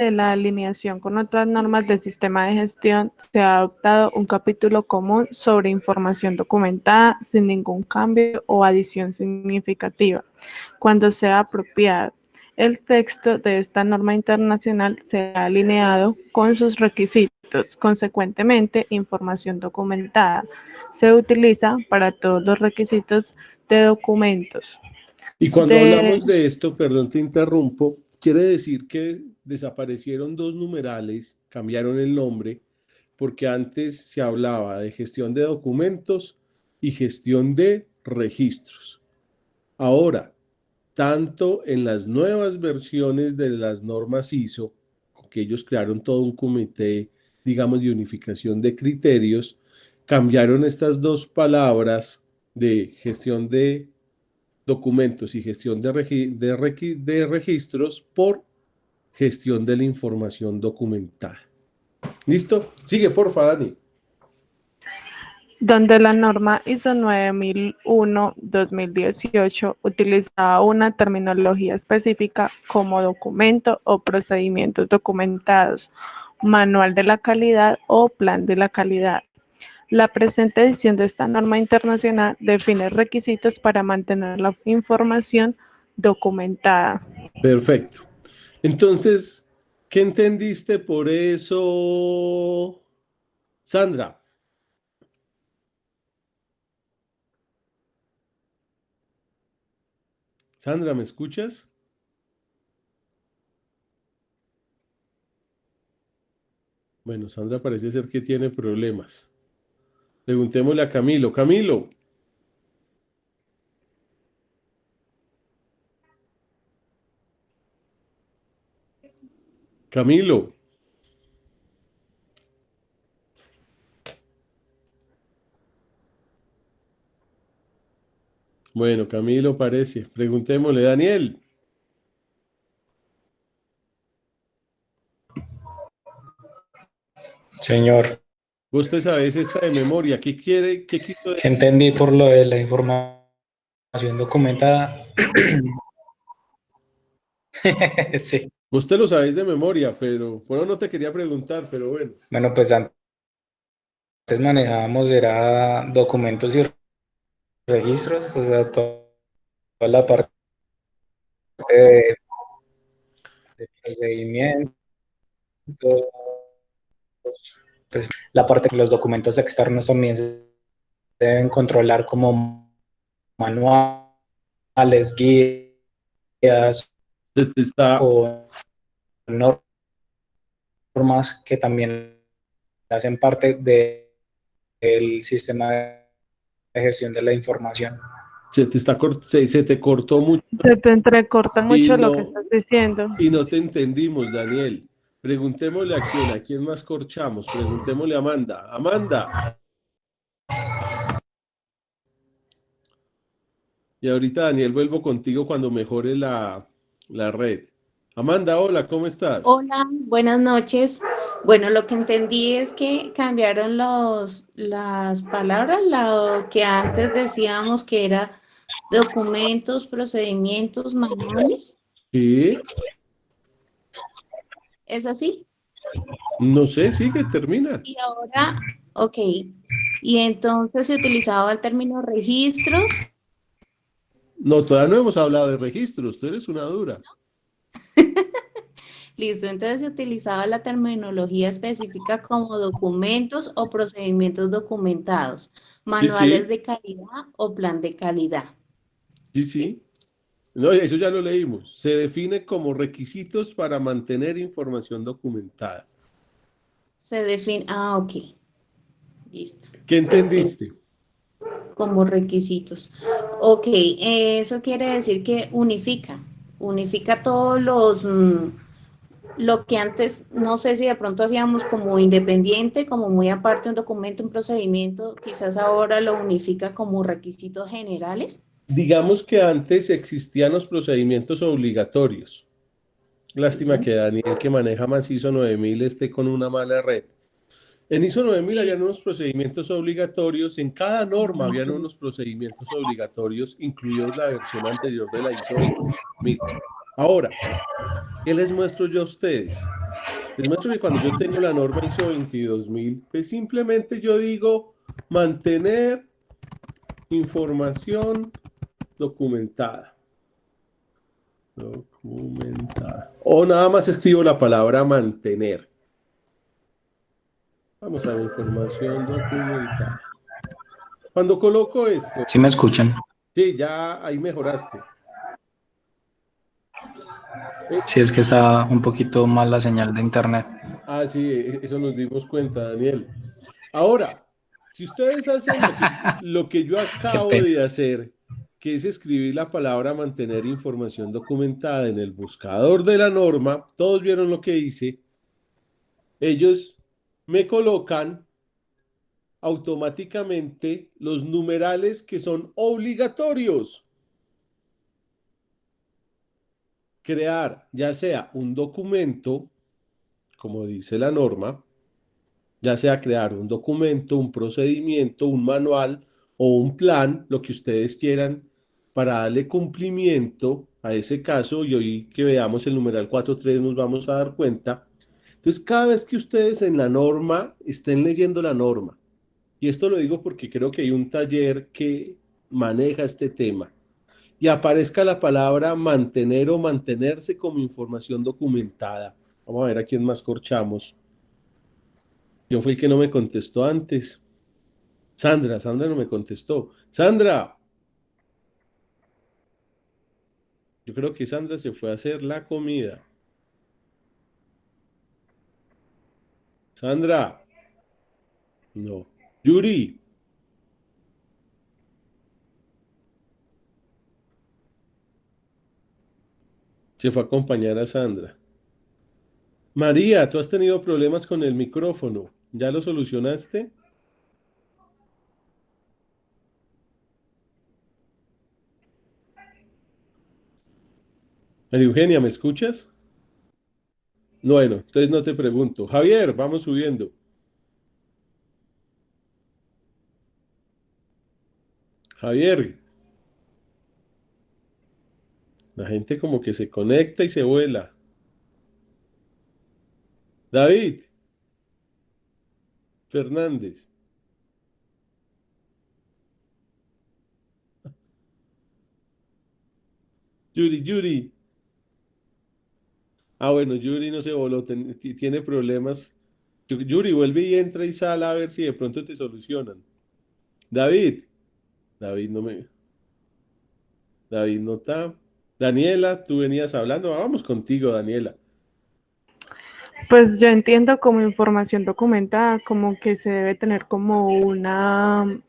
de la alineación con otras normas del sistema de gestión, se ha adoptado un capítulo común sobre información documentada sin ningún cambio o adición significativa, cuando sea apropiado. El texto de esta norma internacional se ha alineado con sus requisitos. Consecuentemente, información documentada se utiliza para todos los requisitos de documentos. Y cuando hablamos de esto, perdón, te interrumpo, quiere decir que desaparecieron dos numerales, cambiaron el nombre, porque antes se hablaba de gestión de documentos y gestión de registros. Ahora, tanto en las nuevas versiones de las normas ISO, que ellos crearon todo un comité, digamos, de unificación de criterios, cambiaron estas dos palabras de gestión de documentos y gestión de registros por gestión de la información documentada. ¿Listo? Sigue, porfa, Dani. Donde la norma ISO 9001-2018 utilizaba una terminología específica como documento o procedimientos documentados, manual de la calidad o plan de la calidad. La presente edición de esta norma internacional define requisitos para mantener la información documentada. Perfecto. Entonces, ¿qué entendiste por eso, Sandra? Sandra, ¿me escuchas? Bueno, Sandra parece ser que tiene problemas. Preguntémosle a Camilo. Camilo. Camilo. Bueno, Camilo parece. Preguntémosle, Daniel. Señor, Vos te sabés esta de memoria. ¿Qué quiere? ¿Qué quiso ¿qué entendí por lo de la información documentada? Sí. Vos te lo sabés de memoria, pero bueno, no te quería preguntar, pero bueno. Bueno, pues antes manejábamos era documentos y registros, o sea, toda la parte de procedimiento, pues la parte de los documentos externos también se deben controlar como manuales, guías Está, o normas que también hacen parte del sistema de gestión de la información. se te cortó mucho Se te entrecorta y mucho lo que no, estás diciendo. y no te entendimos, Daniel. Preguntémosle a quién más corchamos. Preguntémosle a Amanda. Amanda. Y ahorita, Daniel, vuelvo contigo cuando mejore la red. Amanda, hola, ¿cómo estás? Hola, buenas noches. Bueno, lo que entendí es que cambiaron las palabras, lo que antes decíamos que era documentos, procedimientos, manuales. Sí, ¿Es así? no sé, sigue, termina. Y ahora, ok. Y entonces se utilizaba el término registros. No, todavía no hemos hablado de registros, tú eres una dura. Listo, entonces se utilizaba la terminología específica como documentos o procedimientos documentados, Sí, manuales sí, de calidad o plan de calidad. sí, ¿Sí? sí. No, eso ya lo leímos. Se define como requisitos para mantener información documentada. Se define, ok, listo. ¿Qué Se define entendiste? como requisitos. Ok, eso quiere decir que unifica todos lo que antes, no sé si de pronto hacíamos como independiente, como muy aparte un documento, un procedimiento, quizás ahora lo unifica como requisitos generales. Digamos que antes existían los procedimientos obligatorios. Lástima Sí. que Daniel, que maneja más ISO 9000, esté con una mala red. En ISO 9000 Sí. habían unos procedimientos obligatorios, en cada norma habían unos procedimientos obligatorios, incluidos la versión anterior de la ISO 20000. Ahora, ¿qué les muestro yo a ustedes? Les muestro que cuando yo tengo la norma ISO 22000, pues simplemente yo digo mantener información documentada. O nada más escribo la palabra mantener. Vamos a ver, información documentada. Cuando coloco esto... ¿Sí me escuchan? Sí, ya ahí mejoraste. Sí, es que está un poquito mal la señal de internet. Ah, sí, eso nos dimos cuenta, Daniel. Ahora, si ustedes hacen lo que yo Qué acabo pena. de hacer, que es escribir la palabra mantener información documentada en el buscador de la norma, todos vieron lo que hice, ellos me colocan automáticamente los numerales que son obligatorios. Crear ya sea un documento, como dice la norma, ya sea crear un documento, un procedimiento, un manual o un plan, lo que ustedes quieran, para darle cumplimiento a ese caso, y hoy que veamos el numeral 4.3 nos vamos a dar cuenta. Entonces, cada vez que ustedes en la norma estén leyendo la norma, y esto lo digo porque creo que hay un taller que maneja este tema, y aparezca la palabra mantener o mantenerse como información documentada. Vamos a ver a quién más corchamos. Yo fui el que no me contestó antes. Sandra no me contestó. Sandra, yo creo que Sandra se fue a hacer la comida. Sandra, no. Yuri, se fue a acompañar a Sandra. María, tú has tenido problemas con el micrófono. ¿Ya lo solucionaste? María Eugenia, ¿me escuchas? Bueno, entonces no te pregunto. Javier, vamos subiendo. Javier, la gente como que se conecta y se vuela. David Fernández. Yuri. Ah, bueno, Yuri no se voló, tiene problemas. Yuri, vuelve y entra y sale a ver si de pronto te solucionan. David, David no me, David no está. Daniela, tú venías hablando, vamos contigo, Daniela. Pues yo entiendo como información documentada, como que se debe tener como una,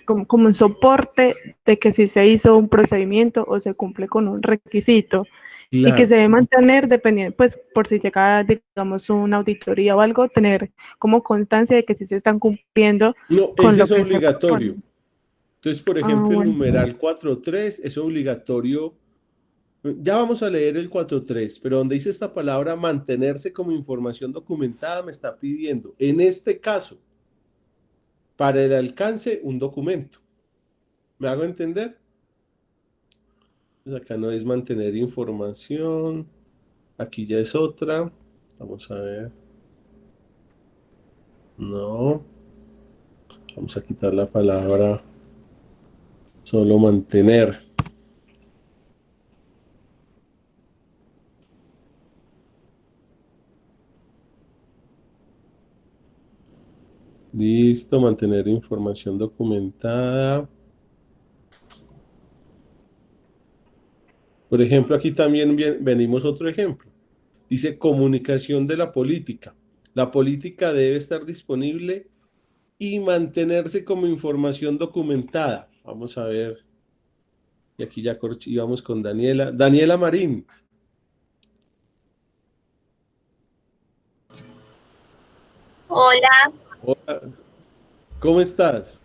como un soporte de que si se hizo un procedimiento o se cumple con un requisito y que Claro. se debe mantener dependiendo, pues por si llega, digamos, una auditoría o algo, tener como constancia de que sí se están cumpliendo No, con ese lo es que se obligatorio. propone. Entonces, por Ah, ejemplo, el bueno. numeral 4.3 es obligatorio. Ya vamos a leer el 4.3, pero donde dice esta palabra mantenerse como información documentada, me está pidiendo, en este caso, para el alcance, un documento. ¿Me hago entender? Pues acá no es mantener información. Aquí ya es otra. Vamos a ver. No. Vamos a quitar la palabra solo mantener. Listo, mantener información documentada. Por ejemplo, aquí también venimos otro ejemplo. Dice comunicación de la política. La política debe estar disponible y mantenerse como información documentada. Vamos a ver. Y aquí ya íbamos con Daniela. Daniela Marín. Hola, Hola, ¿cómo estás?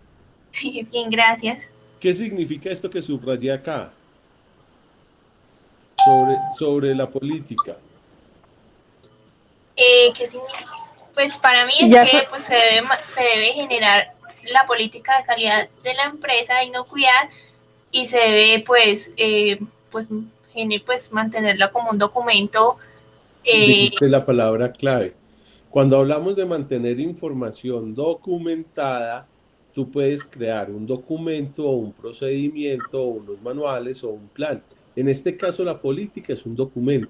bien, gracias. ¿Qué significa esto que subrayé acá? Sobre la política. ¿Qué significa? Pues para mí es Ya que pues, se debe generar la política de calidad de la empresa de inocuidad y se debe pues mantenerla como un documento dijiste la palabra clave. Cuando hablamos de mantener información documentada, tú puedes crear un documento o un procedimiento o unos manuales o un plan. En este caso, la política es un documento.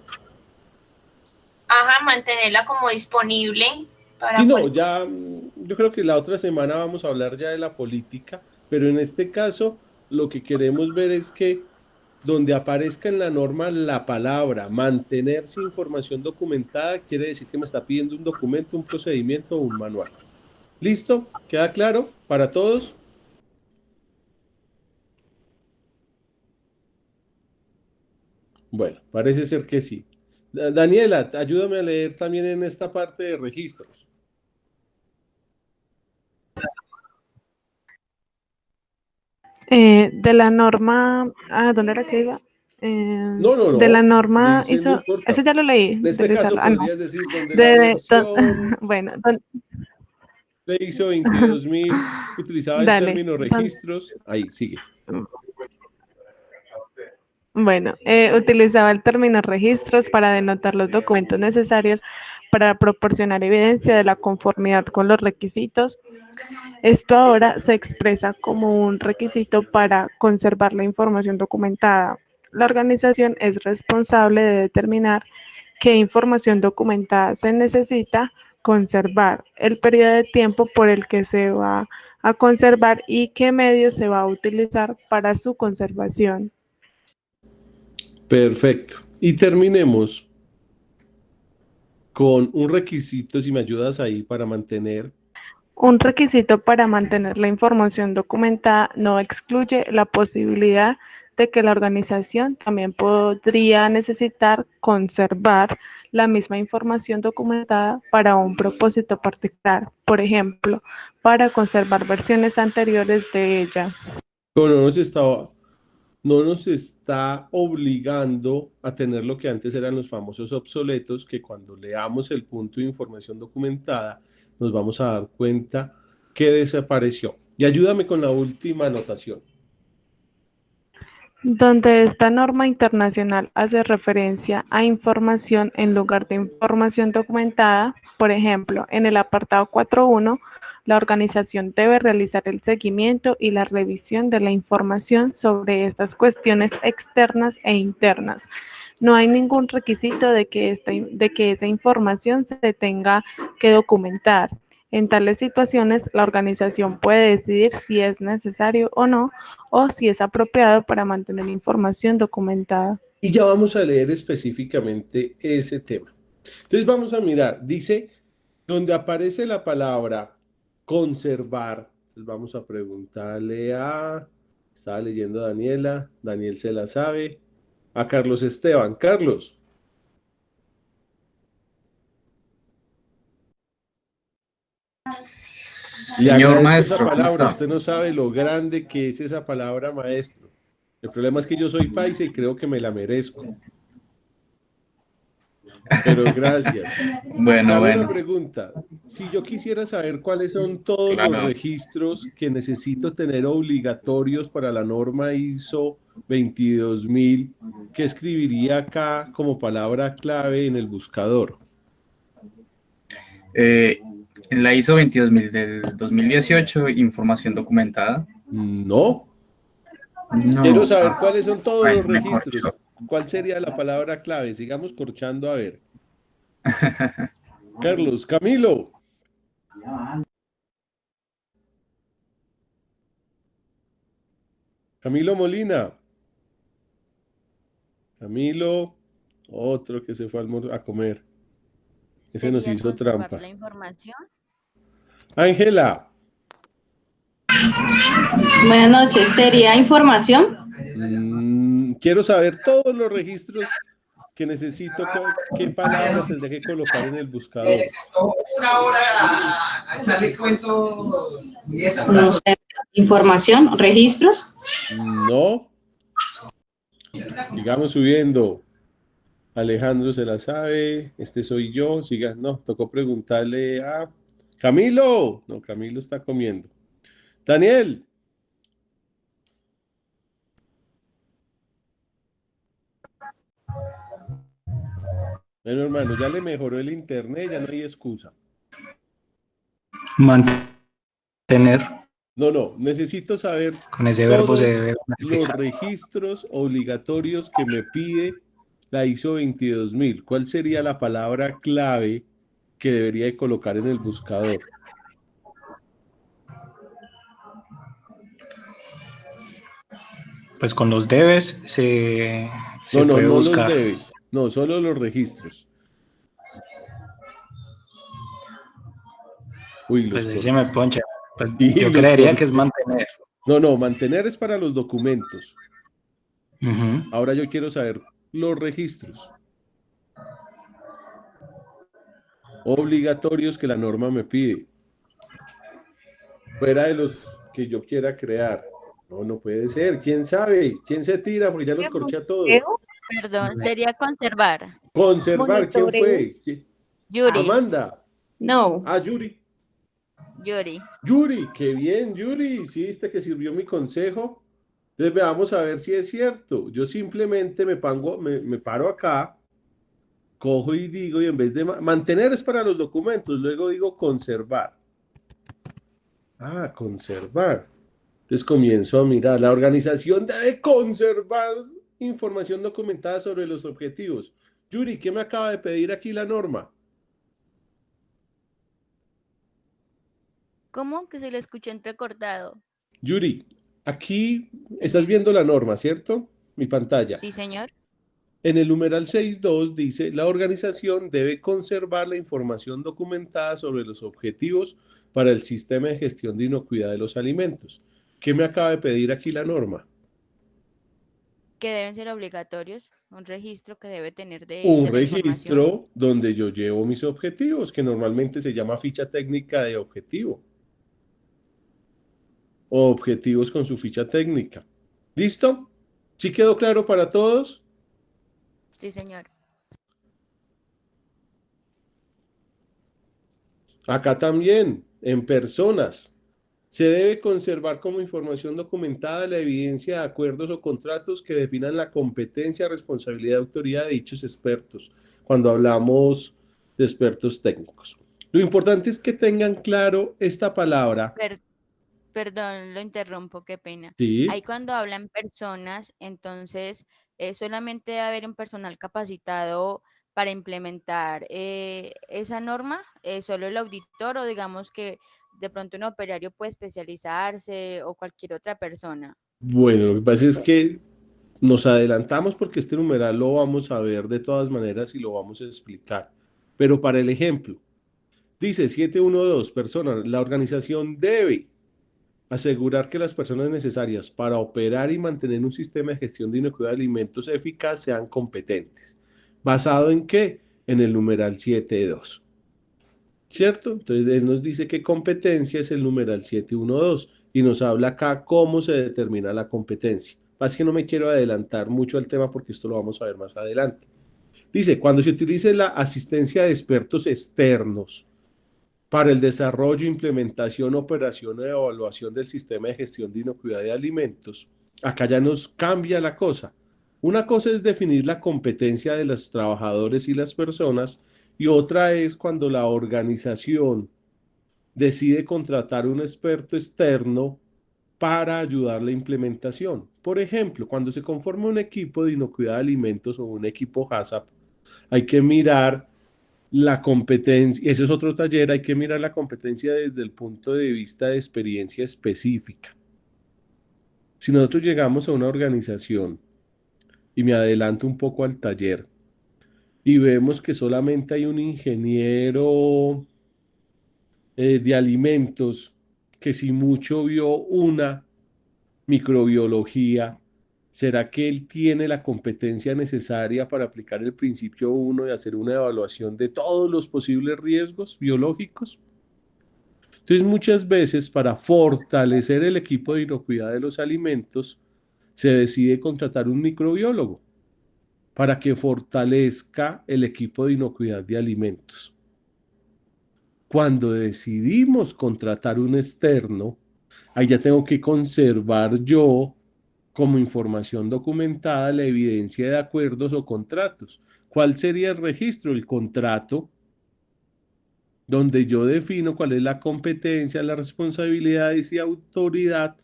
Ajá, mantenerla como disponible para Sí, no, ya yo creo que la otra semana vamos a hablar ya de la política, pero en este caso lo que queremos ver es que donde aparezca en la norma la palabra mantenerse información documentada, quiere decir que me está pidiendo un documento, un procedimiento o un manual. ¿Listo? ¿Queda claro para todos? Bueno, parece ser que sí. Daniela, ayúdame a leer también en esta parte de registros. De la norma, ¿dónde era que iba? No, no, De la no, norma dice, no hizo, eso importa. ya lo leí, En este caso no. podrías decir donde la versión Bueno, de ISO 22000 utilizaba el dale. término registros. Ahí, sigue. Bueno, utilizaba el término registros para denotar los documentos necesarios para proporcionar evidencia de la conformidad con los requisitos. Esto ahora se expresa como un requisito para conservar la información documentada. La organización es responsable de determinar qué información documentada se necesita conservar, el periodo de tiempo por el que se va a conservar y qué medios se va a utilizar para su conservación. Perfecto. Y terminemos con un requisito, si me ayudas ahí, para mantener. Un requisito para mantener la información documentada no excluye la posibilidad de que la organización también podría necesitar conservar la misma información documentada para un propósito particular, por ejemplo, para conservar versiones anteriores de ella. Pero no nos está obligando a tener lo que antes eran los famosos obsoletos, que cuando leamos el punto de información documentada nos vamos a dar cuenta que desapareció. Y ayúdame con la última anotación. Donde esta norma internacional hace referencia a información en lugar de información documentada, por ejemplo, en el apartado 4.1, la organización debe realizar el seguimiento y la revisión de la información sobre estas cuestiones externas e internas. No hay ningún requisito de que esa información se tenga que documentar. En tales situaciones, la organización puede decidir si es necesario o no, o si es apropiado para mantener información documentada. Y ya vamos a leer específicamente ese tema. Entonces vamos a mirar, dice, donde aparece la palabra conservar, pues vamos a preguntarle estaba leyendo a Daniela, Daniel se la sabe, a Carlos Esteban. Carlos. Le Señor agradezco esa maestro, ¿cómo palabra, está? usted no sabe lo grande que es esa palabra maestro. El problema es que yo soy paisa y creo que me la merezco. Pero gracias. Te hago una Bueno, pregunta. Si yo quisiera saber cuáles son todos los claro. registros que necesito tener obligatorios para la norma ISO 22000, ¿qué escribiría acá como palabra clave en el buscador? En la ISO 22000 del 2018, información documentada. No. No, Quiero saber cuáles son todos ay, los me registros. corcho. ¿Cuál sería la palabra clave? Sigamos corchando a ver. Carlos, Camilo. Camilo Molina. Camilo, otro que se fue a comer. Ese nos ¿Sería hizo conservar trampa. la información? Ángela. Buenas noches, ¿sería información? Quiero saber todos los registros que necesito, qué palabras tendré que colocar en el buscador. Una hora a echarle cuentos. No sé, información, registros. No. Sigamos subiendo. Alejandro se la sabe. Este soy yo. Siga. No, tocó preguntarle a Camilo. No, Camilo está comiendo. Daniel. Bueno, hermano, ya le mejoró el internet, ya no hay excusa. Mantener. No, necesito saber Con ese verbo se debe los modificar. registros obligatorios que me pide la ISO 22000. ¿Cuál sería la palabra clave que debería de colocar en el buscador? Pues con los debes se No puede los buscar. debes. No, solo los registros. Uy, Pues los ahí se me poncha. Pues y yo los creería que es mantener. No, mantener es para los documentos. Ujú. Ahora yo quiero saber los registros obligatorios que la norma me pide, fuera de los que yo quiera crear. No puede ser. ¿Quién sabe? ¿Quién se tira? Porque ya los corché a todos. Perdón, sería conservar. Conservar, ¿quién fue? Yuri. Amanda. No. Ah, Yuri. Yuri, qué bien, Yuri. ¿Sí viste que sirvió mi consejo? Entonces veamos a ver si es cierto. Yo simplemente me paro acá, cojo y digo, y en vez de mantener es para los documentos, luego digo conservar. Ah, conservar. Entonces comienzo a mirar. La organización debe conservar información documentada sobre los objetivos. Yuri, ¿qué me acaba de pedir aquí la norma? ¿cómo que se le escuchó entrecortado? Yuri, aquí estás viendo la norma, ¿cierto? Mi pantalla. Sí, señor. En el numeral 6.2 dice, la organización debe conservar la información documentada sobre los objetivos para el sistema de gestión de inocuidad de los alimentos. ¿Qué me acaba de pedir aquí la norma? Que deben ser obligatorios, un registro que debe tener de Un la información. registro donde yo llevo mis objetivos, que normalmente se llama ficha técnica de objetivo. O objetivos con su ficha técnica. ¿Listo? ¿Sí quedó claro para todos? Sí, señor. Acá también, en personas. Se debe conservar como información documentada la evidencia de acuerdos o contratos que definan la competencia, responsabilidad y autoridad de dichos expertos, cuando hablamos de expertos técnicos. Lo importante es que tengan claro esta palabra. Perdón, lo interrumpo, qué pena. Sí. Ahí cuando hablan personas, entonces solamente debe haber un personal capacitado para implementar esa norma, solo el auditor o digamos que de pronto un operario puede especializarse o cualquier otra persona. Bueno, lo que pasa es que nos adelantamos porque este numeral lo vamos a ver de todas maneras y lo vamos a explicar. Pero para el ejemplo, dice 712, personas, la organización debe asegurar que las personas necesarias para operar y mantener un sistema de gestión de inocuidad de alimentos eficaz sean competentes. ¿Basado en qué? En el numeral 7.2. ¿Cierto? Entonces él nos dice que competencia es el numeral 7.1.2 y nos habla acá cómo se determina la competencia. Más que no me quiero adelantar mucho al tema porque esto lo vamos a ver más adelante. Dice, cuando se utilice la asistencia de expertos externos para el desarrollo, implementación, operación y evaluación del sistema de gestión de inocuidad de alimentos, acá ya nos cambia la cosa. Una cosa es definir la competencia de los trabajadores y las personas y otra es cuando la organización decide contratar un experto externo para ayudar la implementación. Por ejemplo, cuando se conforma un equipo de inocuidad de alimentos o un equipo HACCP, hay que mirar la competencia, ese es otro taller, hay que mirar la competencia desde el punto de vista de experiencia específica. Si nosotros llegamos a una organización, y me adelanto un poco al taller, y vemos que solamente hay un ingeniero de alimentos que si mucho vio una microbiología, ¿será que él tiene la competencia necesaria para aplicar el principio 1 y hacer una evaluación de todos los posibles riesgos biológicos? Entonces, muchas veces para fortalecer el equipo de inocuidad de los alimentos, se decide contratar un microbiólogo para que fortalezca el equipo de inocuidad de alimentos. Cuando decidimos contratar un externo, ahí ya tengo que conservar yo como información documentada la evidencia de acuerdos o contratos. ¿Cuál sería el registro? El contrato, donde yo defino cuál es la competencia, las responsabilidades y autoridad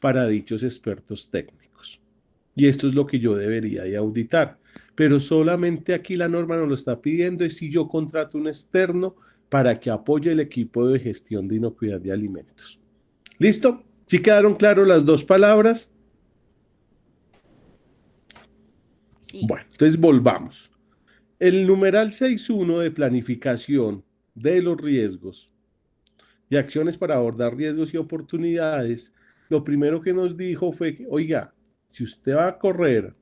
para dichos expertos técnicos. Y esto es lo que yo debería de auditar. Pero solamente aquí la norma nos lo está pidiendo, es si yo contrato un externo para que apoye el equipo de gestión de inocuidad de alimentos. ¿Listo? ¿Sí quedaron claras las dos palabras? Sí. Bueno, entonces volvamos. El numeral 6.1 de planificación de los riesgos y acciones para abordar riesgos y oportunidades, lo primero que nos dijo fue que, oiga, si usted va a correr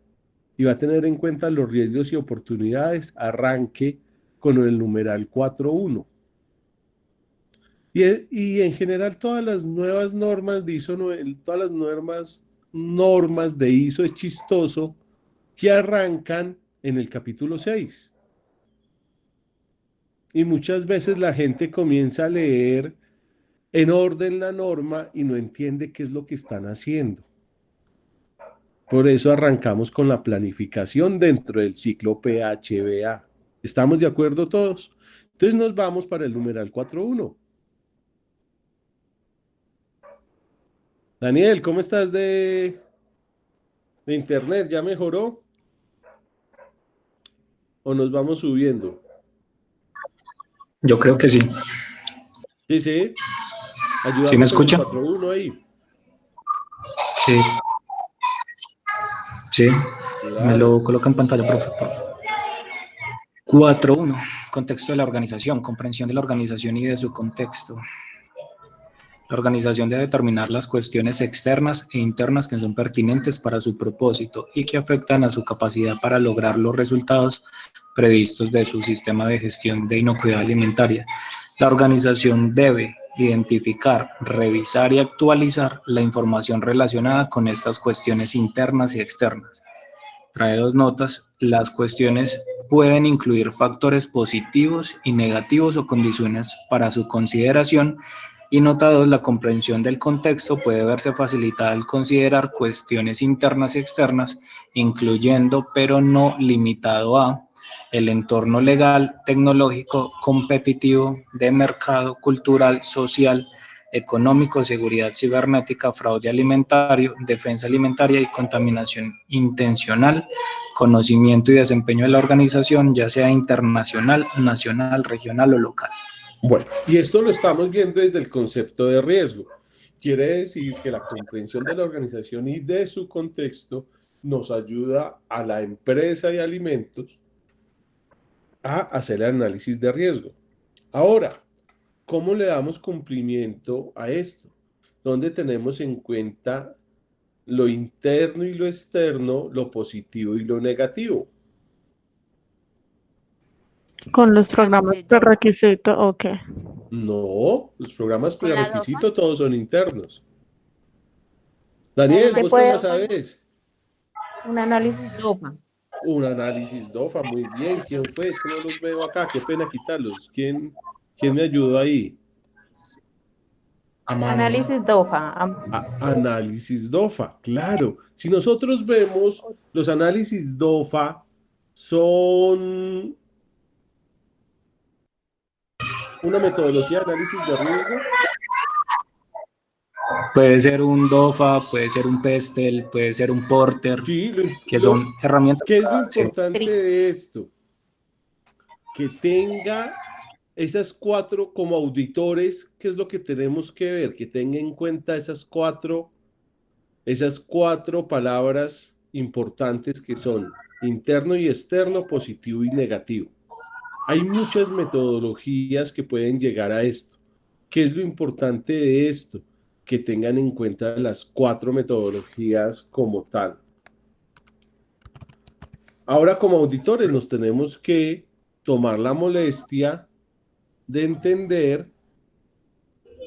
y va a tener en cuenta los riesgos y oportunidades, arranque con el numeral 4.1. Y en general todas las nuevas normas de ISO, todas las normas de ISO es chistoso que arrancan en el capítulo 6. Y muchas veces la gente comienza a leer en orden la norma y no entiende qué es lo que están haciendo. Por eso arrancamos con la planificación dentro del ciclo PHBA. ¿Estamos de acuerdo todos? Entonces nos vamos para el numeral 4.1. Daniel, ¿cómo estás de internet? ¿Ya mejoró? ¿O nos vamos subiendo? Yo creo que sí. Sí, sí. Ayúdame ¿Sí me con escucha? el 4.1 ahí. Sí. Sí. Claro. Me lo coloca en pantalla, por favor. 4.1. Contexto de la organización. Comprensión de la organización y de su contexto. La organización debe determinar las cuestiones externas e internas que son pertinentes para su propósito y que afectan a su capacidad para lograr los resultados previstos de su sistema de gestión de inocuidad alimentaria. La organización debe identificar, revisar y actualizar la información relacionada con estas cuestiones internas y externas. Trae dos notas. Las cuestiones pueden incluir factores positivos y negativos o condiciones para su consideración. Y nota 2, la comprensión del contexto puede verse facilitada al considerar cuestiones internas y externas, incluyendo, pero no limitado a, el entorno legal, tecnológico, competitivo, de mercado, cultural, social, económico, seguridad cibernética, fraude alimentario, defensa alimentaria y contaminación intencional, conocimiento y desempeño de la organización, ya sea internacional, nacional, regional o local. Bueno, y esto lo estamos viendo desde el concepto de riesgo. Quiere decir que la comprensión de la organización y de su contexto nos ayuda a la empresa de alimentos a hacer el análisis de riesgo. Ahora, ¿cómo le damos cumplimiento a esto? ¿Dónde tenemos en cuenta lo interno y lo externo, lo positivo y lo negativo? Con los programas prerequisitos, ok. No, los programas ¿Con la prerequisito todos son internos. Daniel, Se ¿vos puede cómo sabes? un análisis DOFA. Un análisis DOFA, muy bien. ¿Quién fue? Es que no los veo acá, qué pena quitarlos. ¿Quién me ayudó ahí? Análisis DOFA. Análisis DOFA, claro. Si nosotros vemos, los análisis DOFA son una metodología de análisis de riesgo. Puede ser un DOFA, puede ser un PESTEL, puede ser un Porter, Sí, que son herramientas. ¿qué es lo importante de esto? Que tenga esas cuatro como auditores, ¿qué es lo que tenemos que ver? Que tenga en cuenta esas cuatro palabras importantes que son interno y externo, positivo y negativo. Hay muchas metodologías que pueden llegar a esto. ¿Qué es lo importante de esto? Que tengan en cuenta las cuatro metodologías como tal. Ahora, como auditores, nos tenemos que tomar la molestia de entender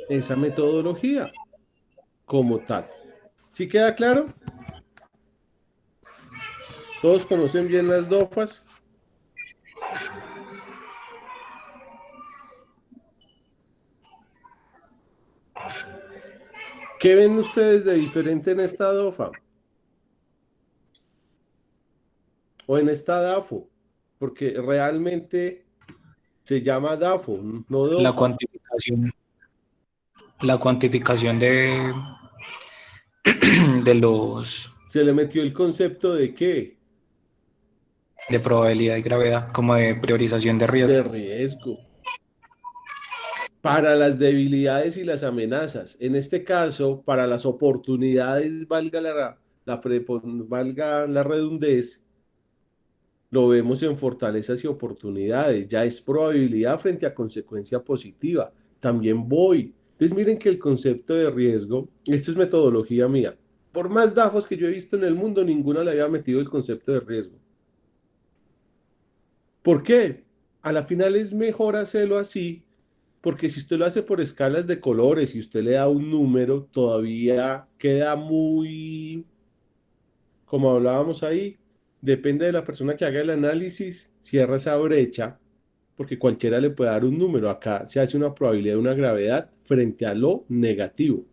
esa metodología como tal. ¿Sí queda claro? ¿Todos conocen bien las DOFAs? ¿Qué ven ustedes de diferente en esta DOFA? ¿O en esta DAFO? porque realmente se llama DAFO, no DOFA. La cuantificación de los... Se le metió el concepto de ¿qué? De probabilidad y gravedad, como de priorización de riesgo. De riesgo. Para las debilidades y las amenazas. En este caso, para las oportunidades, valga la redundez, lo vemos en fortalezas y oportunidades. Ya es probabilidad frente a consecuencia positiva. También voy. Entonces miren que el concepto de riesgo, esto es metodología mía. Por más DAFOs que yo he visto en el mundo, ninguna le había metido el concepto de riesgo. ¿Por qué? A la final es mejor hacerlo así, porque si usted lo hace por escalas de colores y usted le da un número, todavía queda muy, como hablábamos ahí, depende de la persona que haga el análisis, cierra esa brecha, porque cualquiera le puede dar un número. Acá se hace una probabilidad de una gravedad frente a lo negativo.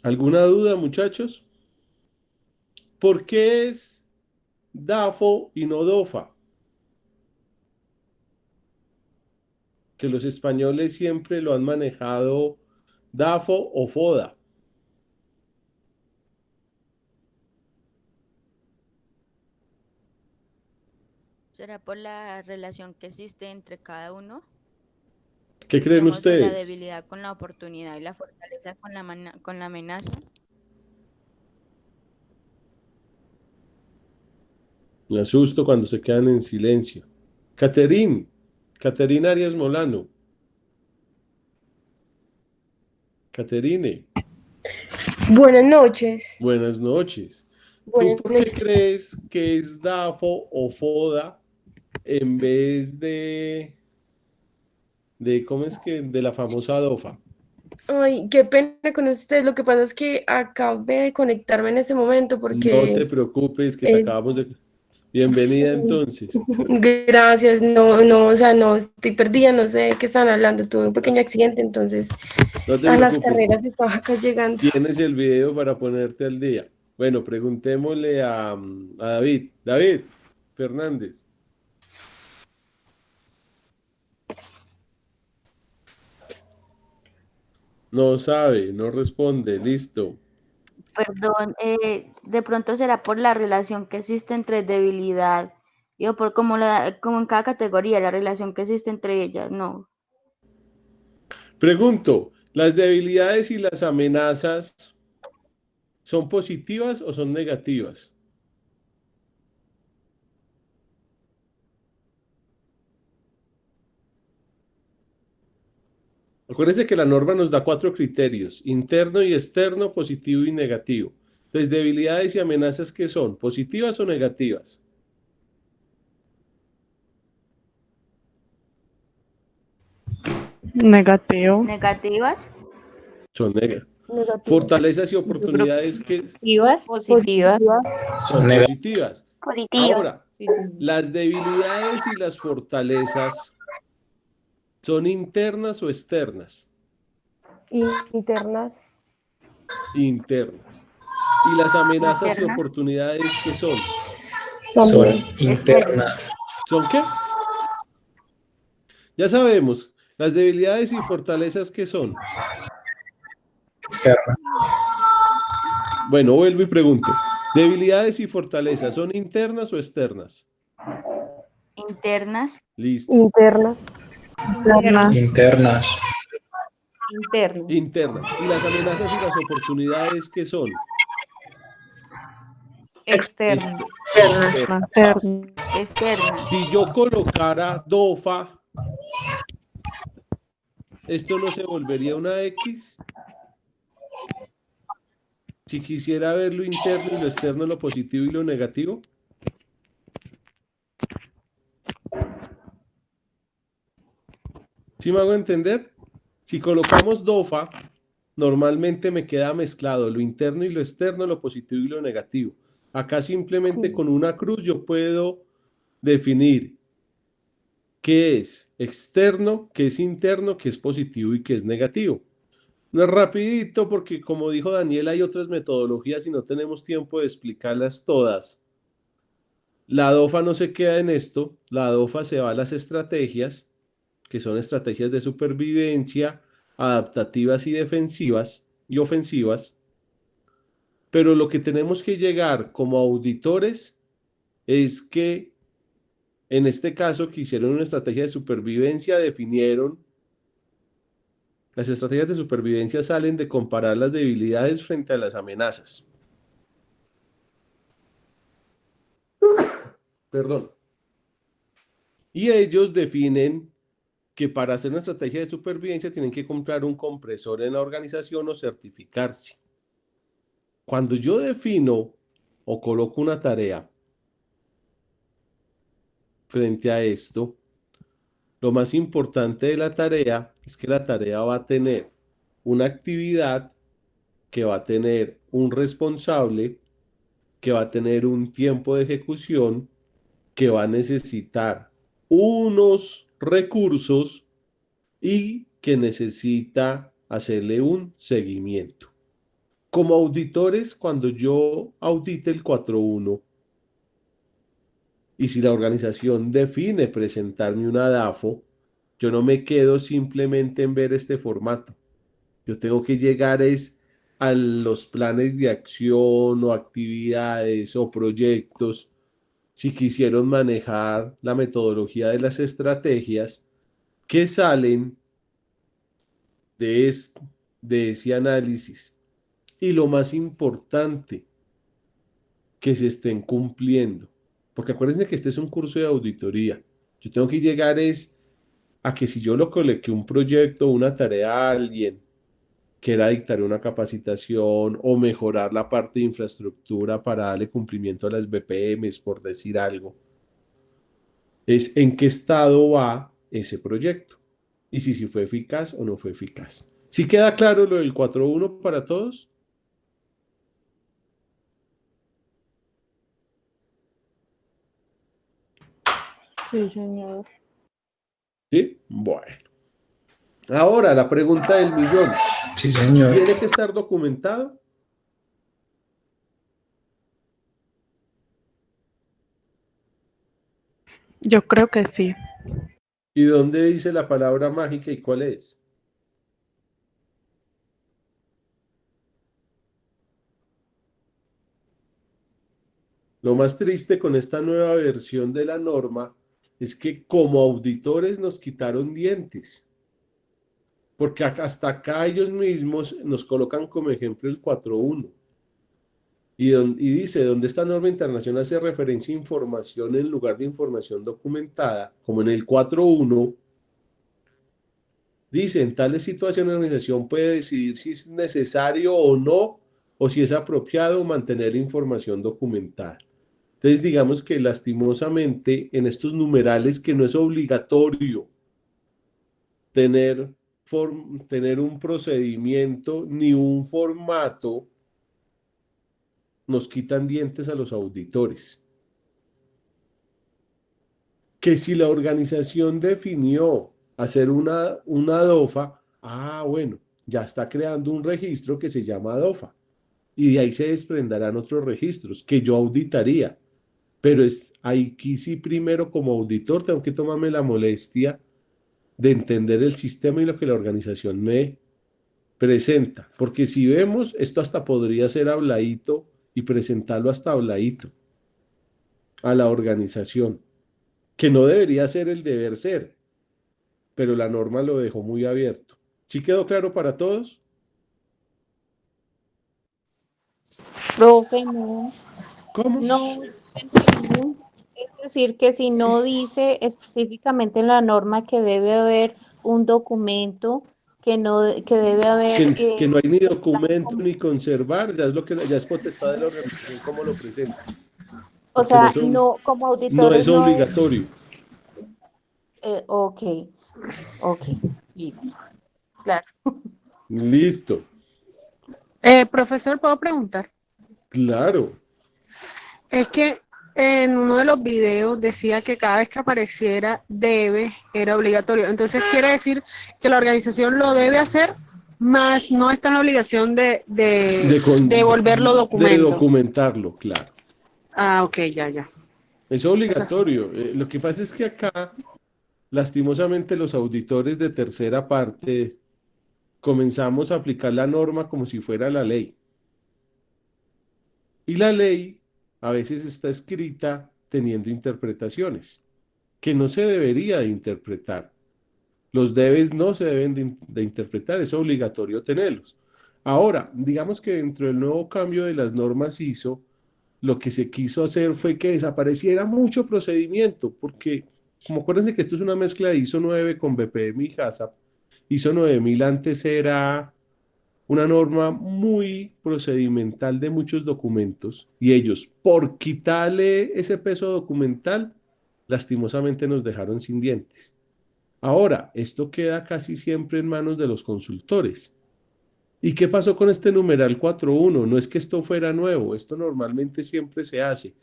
¿Alguna duda, muchachos? ¿Por qué es DAFO y no DOFA? Que los españoles siempre lo han manejado DAFO o FODA. ¿Será por la relación que existe entre cada uno? ¿Qué creen Digamos, de la ustedes? debilidad con la oportunidad y la fortaleza con la amenaza. Me asusto cuando se quedan en silencio. Caterine Arias Molano. Caterine, Buenas noches. buenas noches. ¿Tú Buenas por qué noches. crees que es DAFO o FODA en vez ¿cómo es que? De la famosa DOFA? Ay, qué pena con ustedes. Lo que pasa es que acabé de conectarme en este momento No te porque preocupes, que te acabamos de... Bienvenida sí. entonces. Gracias. No, o sea, no estoy perdida, no sé de qué están hablando. Tuve un pequeño accidente, entonces No te a las preocupes. carreras estaba acá llegando. Tienes el video para ponerte al día. Bueno, preguntémosle a David. David Fernández. No sabe, no responde, listo. Perdón, de pronto será por la relación que existe entre debilidad y o por como en cada categoría, la relación que existe entre ellas, no. Pregunto, ¿las debilidades y las amenazas son positivas o son negativas? Acuérdense que la norma nos da 4 criterios: interno y externo, positivo y negativo. Entonces, debilidades y amenazas, ¿qué son? ¿Positivas o negativas? Negativo. ¿Negativas? Son negativas. Fortalezas y oportunidades, ¿qué Positivas. Positivas. son positivas? Positivas. Ahora, las debilidades y las fortalezas, ¿son internas o externas? Internas. Internas. ¿Y las amenazas y ¿Internas? oportunidades qué son? Son internas. ¿Son qué? Ya sabemos, las debilidades y fortalezas ¿qué son? Externas. Bueno, vuelvo y pregunto. ¿Debilidades y fortalezas son internas o externas? Internas. Listo. Internas. Internas. Internas. Interno. Internas. ¿Y las amenazas y las oportunidades qué son? Externo. Externas. Externas. Si yo colocara DOFA, ¿esto no se volvería una X? Si quisiera ver lo interno y lo externo, lo positivo y lo negativo. ¿Sí me hago entender? Si colocamos DOFA, normalmente me queda mezclado lo interno y lo externo, lo positivo y lo negativo. Acá simplemente con una cruz yo puedo definir qué es externo, qué es interno, qué es positivo y qué es negativo. No es rapidito porque, como dijo Daniel, hay otras metodologías y no tenemos tiempo de explicarlas todas. La DOFA no se queda en esto, la DOFA se va a las estrategias, que son estrategias de supervivencia, adaptativas y defensivas y ofensivas, pero lo que tenemos que llegar como auditores es que en este caso que hicieron una estrategia de supervivencia, definieron, las estrategias de supervivencia salen de comparar las debilidades frente a las amenazas. Perdón. Y ellos definen que para hacer una estrategia de supervivencia tienen que comprar un compresor en la organización o certificarse. Cuando yo defino o coloco una tarea frente a esto, lo más importante de la tarea es que la tarea va a tener una actividad que va a tener un responsable, que va a tener un tiempo de ejecución, que va a necesitar unos recursos y que necesita hacerle un seguimiento. Como auditores, cuando yo audite el 4.1, y si la organización define presentarme una DAFO, yo no me quedo simplemente en ver este formato. Yo tengo que llegar a los planes de acción o actividades o proyectos. Si quisieron manejar la metodología de las estrategias que salen de ese análisis. Y lo más importante, que se estén cumpliendo. Porque acuérdense que este es un curso de auditoría. Yo tengo que llegar a que si yo lo coloqué un proyecto, una tarea a alguien, quiera dictar una capacitación o mejorar la parte de infraestructura para darle cumplimiento a las BPMs, por decir algo, es en qué estado va ese proyecto y si fue eficaz o no fue eficaz. ¿Sí queda claro lo del 4.1 para todos? Sí, señor. ¿Sí? Bueno. Ahora, la pregunta del millón. Sí, señor. ¿Tiene que estar documentado? Yo creo que sí. ¿Y dónde dice la palabra mágica y cuál es? Lo más triste con esta nueva versión de la norma es que como auditores nos quitaron dientes. Porque hasta acá ellos mismos nos colocan como ejemplo el 4.1. Y dice, donde esta norma internacional hace referencia a información en lugar de información documentada, como en el 4.1, dice, en tales situaciones la organización puede decidir si es necesario o no, o si es apropiado mantener información documentada. Entonces, digamos que lastimosamente en estos numerales que no es obligatorio tener un procedimiento ni un formato, nos quitan dientes a los auditores. Que si la organización definió hacer una DOFA, bueno, ya está creando un registro que se llama DOFA. Y de ahí se desprenderán otros registros que yo auditaría. Pero aquí sí primero como auditor tengo que tomarme la molestia de entender el sistema y lo que la organización me presenta. Porque si vemos, esto hasta podría ser habladito y presentarlo hasta habladito a la organización, que no debería ser el deber ser, pero la norma lo dejó muy abierto. ¿Sí quedó claro para todos? Profe, no. ¿Cómo? No entendí. Es decir, que si no dice específicamente en la norma que debe haber un documento, que debe haber... Que no hay ni documento ni conservar, ya es potestad de la organización cómo lo presenta. O sea, no, como No auditores es obligatorio. Ok, claro. Listo. Profesor, ¿puedo preguntar? Claro. Es que en uno de los videos decía que cada vez que apareciera debe era obligatorio. Entonces quiere decir que la organización lo debe hacer, más no está en la obligación de volverlo documento. De documentarlo, claro. Ok, ya. Es obligatorio. Lo que pasa es que acá, lastimosamente, los auditores de tercera parte comenzamos a aplicar la norma como si fuera la ley. Y la ley a veces está escrita teniendo interpretaciones que no se debería de interpretar. Los debes no se deben de interpretar, es obligatorio tenerlos. Ahora, digamos que dentro del nuevo cambio de las normas ISO, lo que se quiso hacer fue que desapareciera mucho procedimiento, porque como acuérdense que esto es una mezcla de ISO 9 con BPM y HACCP, ISO 9000 antes era una norma muy procedimental de muchos documentos y ellos, por quitarle ese peso documental, lastimosamente nos dejaron sin dientes. Ahora, esto queda casi siempre en manos de los consultores. ¿Y qué pasó con este numeral 4.1? No es que esto fuera nuevo, esto normalmente siempre se hace.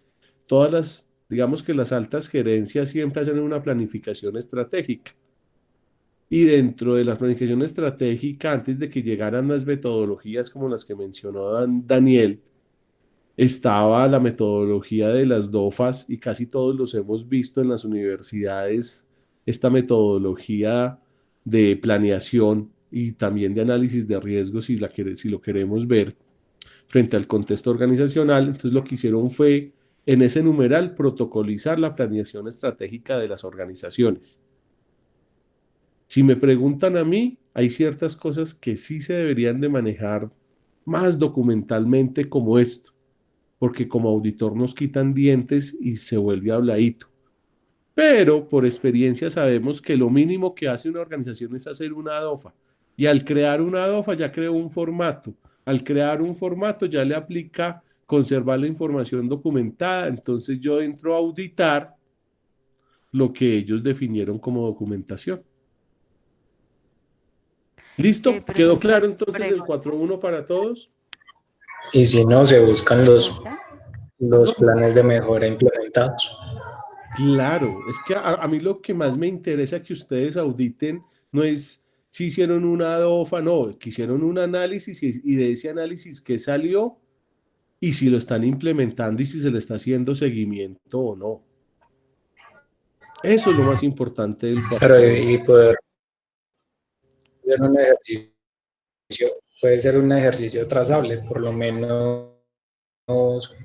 Todas las, digamos que las altas gerencias siempre hacen una planificación estratégica. Y dentro de la planificación estratégica, antes de que llegaran las metodologías como las que mencionó Daniel, estaba la metodología de las DOFAS y casi todos los hemos visto en las universidades, esta metodología de planeación y también de análisis de riesgos si lo queremos ver frente al contexto organizacional. Entonces lo que hicieron fue en ese numeral protocolizar la planeación estratégica de las organizaciones. Si me preguntan a mí, hay ciertas cosas que sí se deberían de manejar más documentalmente como esto, porque como auditor nos quitan dientes y se vuelve habladito. Pero por experiencia sabemos que lo mínimo que hace una organización es hacer una DOFA. Y al crear una DOFA ya creó un formato. Al crear un formato ya le aplica conservar la información documentada. Entonces yo entro a auditar lo que ellos definieron como documentación. ¿Listo? ¿Quedó claro entonces el 4.1 para todos? Y si no, se buscan los planes de mejora implementados. Claro, es que a mí lo que más me interesa que ustedes auditen no es si hicieron una DOFA, no, que hicieron un análisis y de ese análisis qué salió y si lo están implementando y si se le está haciendo seguimiento o no. Eso es lo más importante del 4. Claro, y poder hacer un ejercicio, puede ser un ejercicio trazable, por lo menos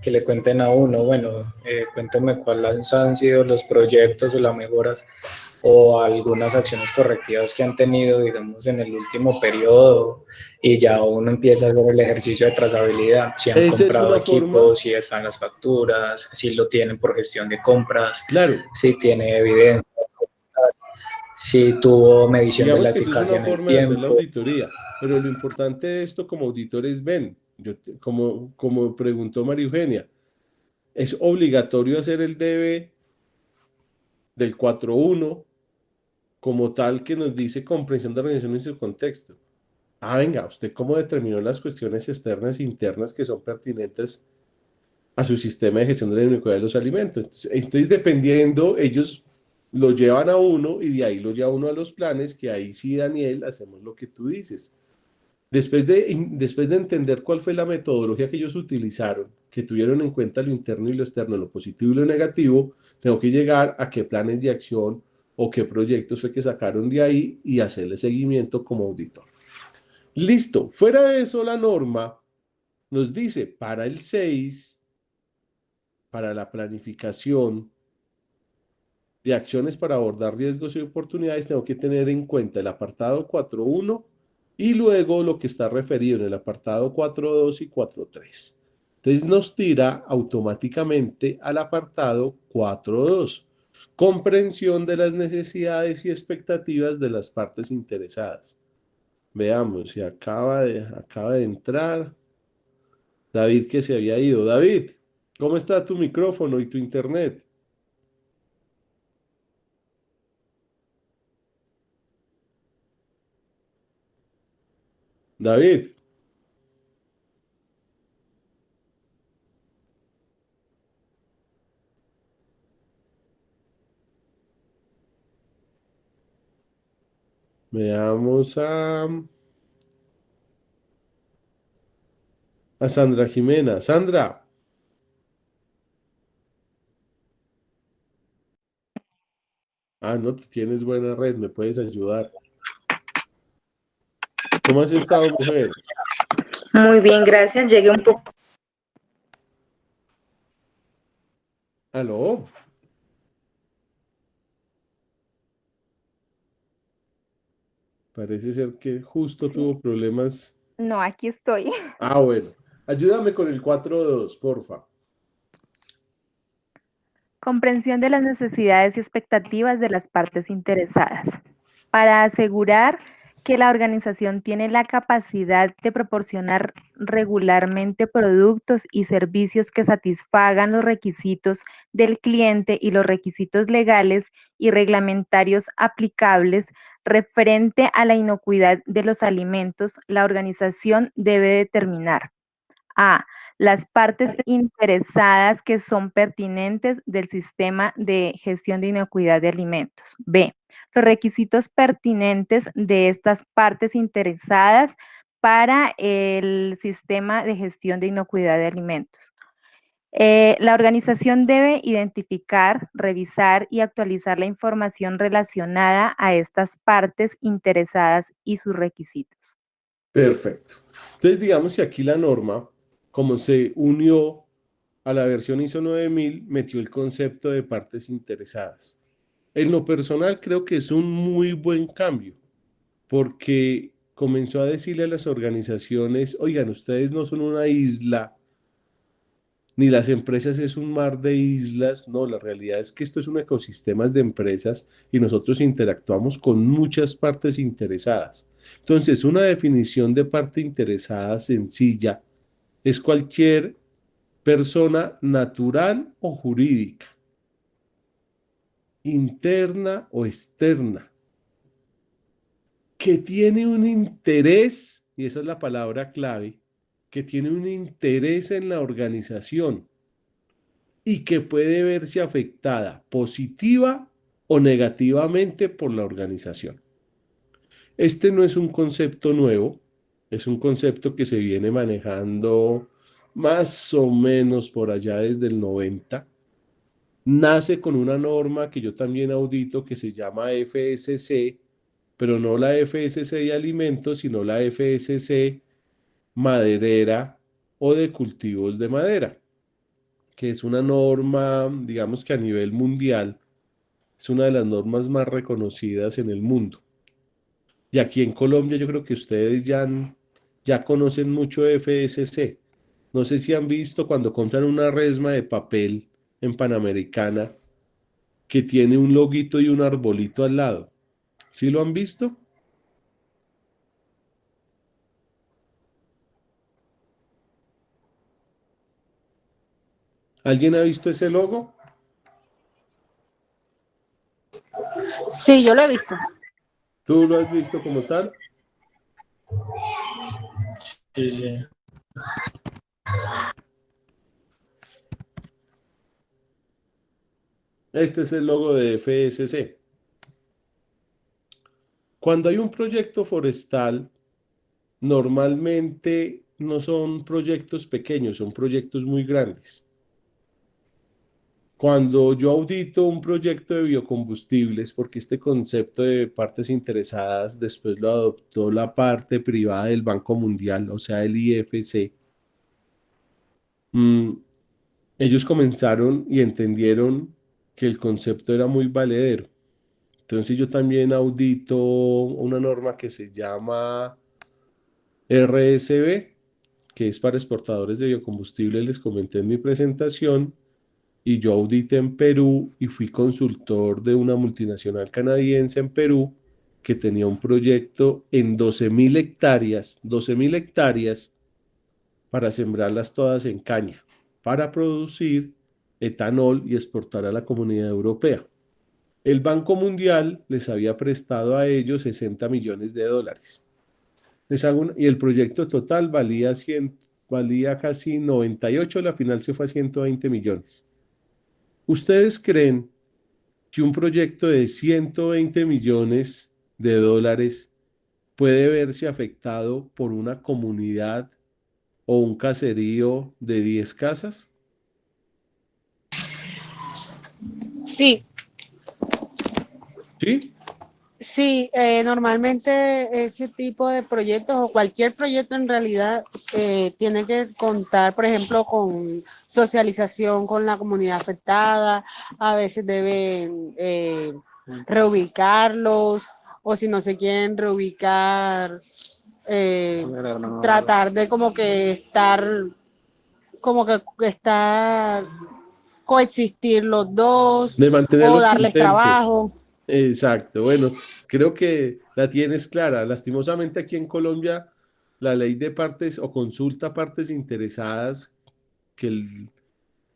que le cuenten a uno, bueno, cuéntame cuáles han sido los proyectos o las mejoras o algunas acciones correctivas que han tenido, digamos, en el último periodo, y ya uno empieza a hacer el ejercicio de trazabilidad, si han Esa es comprado una equipos, forma. si están las facturas, si lo tienen por gestión de compras, Claro. si tiene evidencia, si tuvo medición de Digamos la que eso es eficacia una en el forma de hacer la tiempo. auditoría, pero lo importante de esto como auditores ven, como preguntó María Eugenia, es obligatorio hacer el debe del 4.1 como tal que nos dice comprensión de organización y su contexto. Ah, venga, ¿usted cómo determinó las cuestiones externas e internas que son pertinentes a su sistema de gestión de la inocuidad de los alimentos? Entonces, dependiendo, ellos lo llevan a uno y de ahí lo lleva uno a los planes, que ahí sí, Daniel, hacemos lo que tú dices. Después de entender cuál fue la metodología que ellos utilizaron, que tuvieron en cuenta lo interno y lo externo, lo positivo y lo negativo, tengo que llegar a qué planes de acción o qué proyectos fue que sacaron de ahí y hacerle seguimiento como auditor. Listo. Fuera de eso, la norma nos dice para el 6, para la planificación de acciones para abordar riesgos y oportunidades, tengo que tener en cuenta el apartado 4.1 y luego lo que está referido en el apartado 4.2 y 4.3. Entonces nos tira automáticamente al apartado 4.2, comprensión de las necesidades y expectativas de las partes interesadas. Veamos si acaba de entrar David, que se había ido. David, ¿cómo está tu micrófono y tu internet? David. Veamos a Sandra Jimena. Sandra. Ah, no, tú tienes buena red, me puedes ayudar. ¿Cómo has estado, mujer? Muy bien, gracias. Llegué un poco. ¿Aló? Parece ser que justo tuvo problemas. No, aquí estoy. Ah, bueno. Ayúdame con el 4.2, porfa. Comprensión de las necesidades y expectativas de las partes interesadas. Para asegurar que la organización tiene la capacidad de proporcionar regularmente productos y servicios que satisfagan los requisitos del cliente y los requisitos legales y reglamentarios aplicables referente a la inocuidad de los alimentos, la organización debe determinar: A. Las partes interesadas que son pertinentes del sistema de gestión de inocuidad de alimentos. B. Los requisitos pertinentes de estas partes interesadas para el sistema de gestión de inocuidad de alimentos. La organización debe identificar, revisar y actualizar la información relacionada a estas partes interesadas y sus requisitos. Perfecto. Entonces, digamos que aquí la norma, como se unió a la versión ISO 9000, metió el concepto de partes interesadas. En lo personal, creo que es un muy buen cambio, porque comenzó a decirle a las organizaciones, oigan, ustedes no son una isla, ni las empresas es un mar de islas, no, la realidad es que esto es un ecosistema de empresas y nosotros interactuamos con muchas partes interesadas. Entonces, una definición de parte interesada sencilla es cualquier persona natural o jurídica, interna o externa, que tiene un interés, y esa es la palabra clave, que tiene un interés en la organización y que puede verse afectada positiva o negativamente por la organización. Este no es un concepto nuevo, es un concepto que se viene manejando más o menos por allá desde el 90. Nace con una norma que yo también audito que se llama FSC, pero no la FSC de alimentos, sino la FSC maderera o de cultivos de madera, que es una norma, digamos que a nivel mundial, es una de las normas más reconocidas en el mundo. Y aquí en Colombia yo creo que ustedes ya conocen mucho FSC. No sé si han visto cuando compran una resma de papel en Panamericana que tiene un loguito y un arbolito al lado. ¿Sí lo han visto? ¿Alguien ha visto ese logo? Sí, yo lo he visto. ¿Tú lo has visto como tal? Sí, sí. Este es el logo de FSC. Cuando hay un proyecto forestal, normalmente no son proyectos pequeños, son proyectos muy grandes. Cuando yo audito un proyecto de biocombustibles, porque este concepto de partes interesadas después lo adoptó la parte privada del Banco Mundial, o sea, el IFC, ellos comenzaron y entendieron que el concepto era muy valedero. Entonces yo también audito una norma que se llama RSB, que es para exportadores de biocombustibles, les comenté en mi presentación, y yo audité en Perú y fui consultor de una multinacional canadiense en Perú que tenía un proyecto en 12.000 hectáreas para sembrarlas todas en caña, para producir etanol y exportar a la comunidad europea. El Banco Mundial les había prestado a ellos 60 millones de dólares. Y el proyecto total valía casi 98, la final se fue a 120 millones. ¿Ustedes creen que un proyecto de 120 millones de dólares puede verse afectado por una comunidad o un caserío de 10 casas? Sí, ¿Sí? Sí, normalmente ese tipo de proyectos o cualquier proyecto en realidad tiene que contar, por ejemplo, con socialización con la comunidad afectada, a veces deben reubicarlos o si no se quieren reubicar, tratar de coexistir los dos De o mantenerlos darles contentos. trabajo. Exacto. Bueno, creo que la tienes clara. Lastimosamente aquí en Colombia, la ley de partes o consulta partes interesadas, que,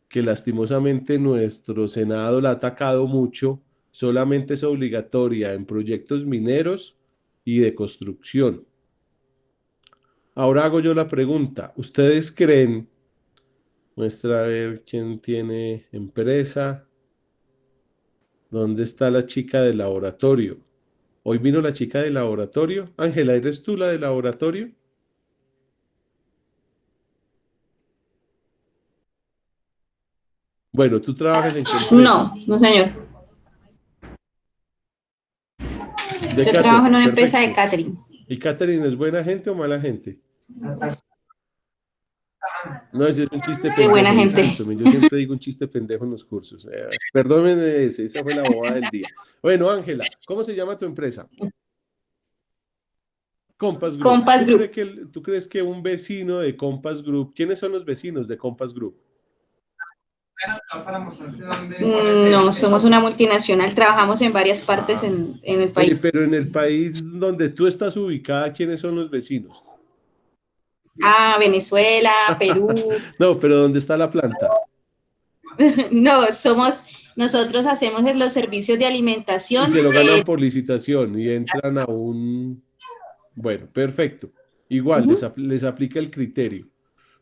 que lastimosamente nuestro Senado la ha atacado mucho, solamente es obligatoria en proyectos mineros y de construcción. Ahora hago yo la pregunta. ¿Ustedes creen? Muestra a ver quién tiene empresa. ¿Dónde está la chica del laboratorio? Hoy vino la chica del laboratorio. Ángela, ¿eres tú la del laboratorio? Bueno, ¿tú trabajas en qué empresa? No, no señor. De Yo trabajo en catering, una empresa de perfecto. catering. ¿Y catering es buena gente o mala gente? No, ese es un chiste De buena pendejo, gente. discúlpeme. Yo siempre digo un chiste pendejo en los cursos. Perdónenme ese, esa fue la boba del día. Bueno, Ángela, ¿cómo se llama tu empresa? Compass Group. Compass Group. ¿Tú crees que un vecino de Compass Group, quiénes son los vecinos de Compass Group? No, somos una multinacional, trabajamos en varias partes en el país. Pero en el país donde tú estás ubicada, ¿quiénes son los vecinos? Ah, Venezuela, Perú. No, pero ¿dónde está la planta? No, nosotros hacemos los servicios de alimentación. Y se lo ganan por licitación y entran a un... Bueno, perfecto. Igual, les aplica el criterio.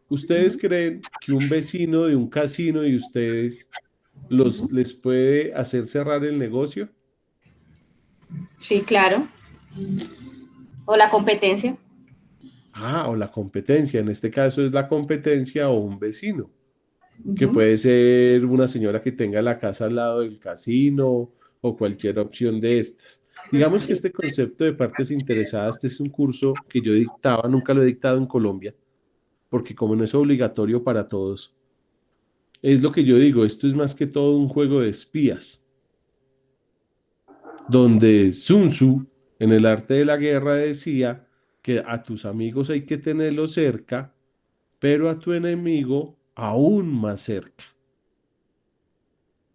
¿Ustedes creen que un vecino de un casino de ustedes les puede hacer cerrar el negocio? Sí, claro. O la competencia. Ah, o la competencia. En este caso es la competencia o un vecino, que puede ser una señora que tenga la casa al lado del casino o cualquier opción de estas. Digamos que este concepto de partes interesadas, este es un curso que yo dictaba, nunca lo he dictado en Colombia, porque como no es obligatorio para todos, es lo que yo digo, esto es más que todo un juego de espías, donde Sun Tzu, en el arte de la guerra, decía que a tus amigos hay que tenerlos cerca, pero a tu enemigo aún más cerca.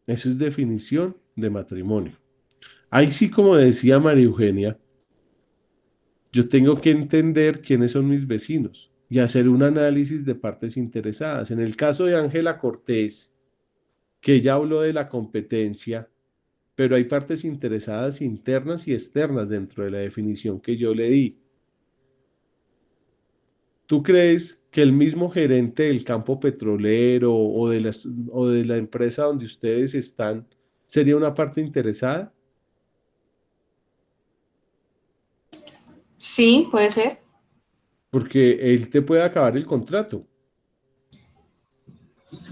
Eso es definición de matrimonio. Ahí sí, como decía María Eugenia, yo tengo que entender quiénes son mis vecinos y hacer un análisis de partes interesadas. En el caso de Ángela Cortés, que ella habló de la competencia, pero hay partes interesadas internas y externas dentro de la definición que yo le di. ¿Tú crees que el mismo gerente del campo petrolero o de la empresa donde ustedes están sería una parte interesada? Sí, puede ser. Porque él te puede acabar el contrato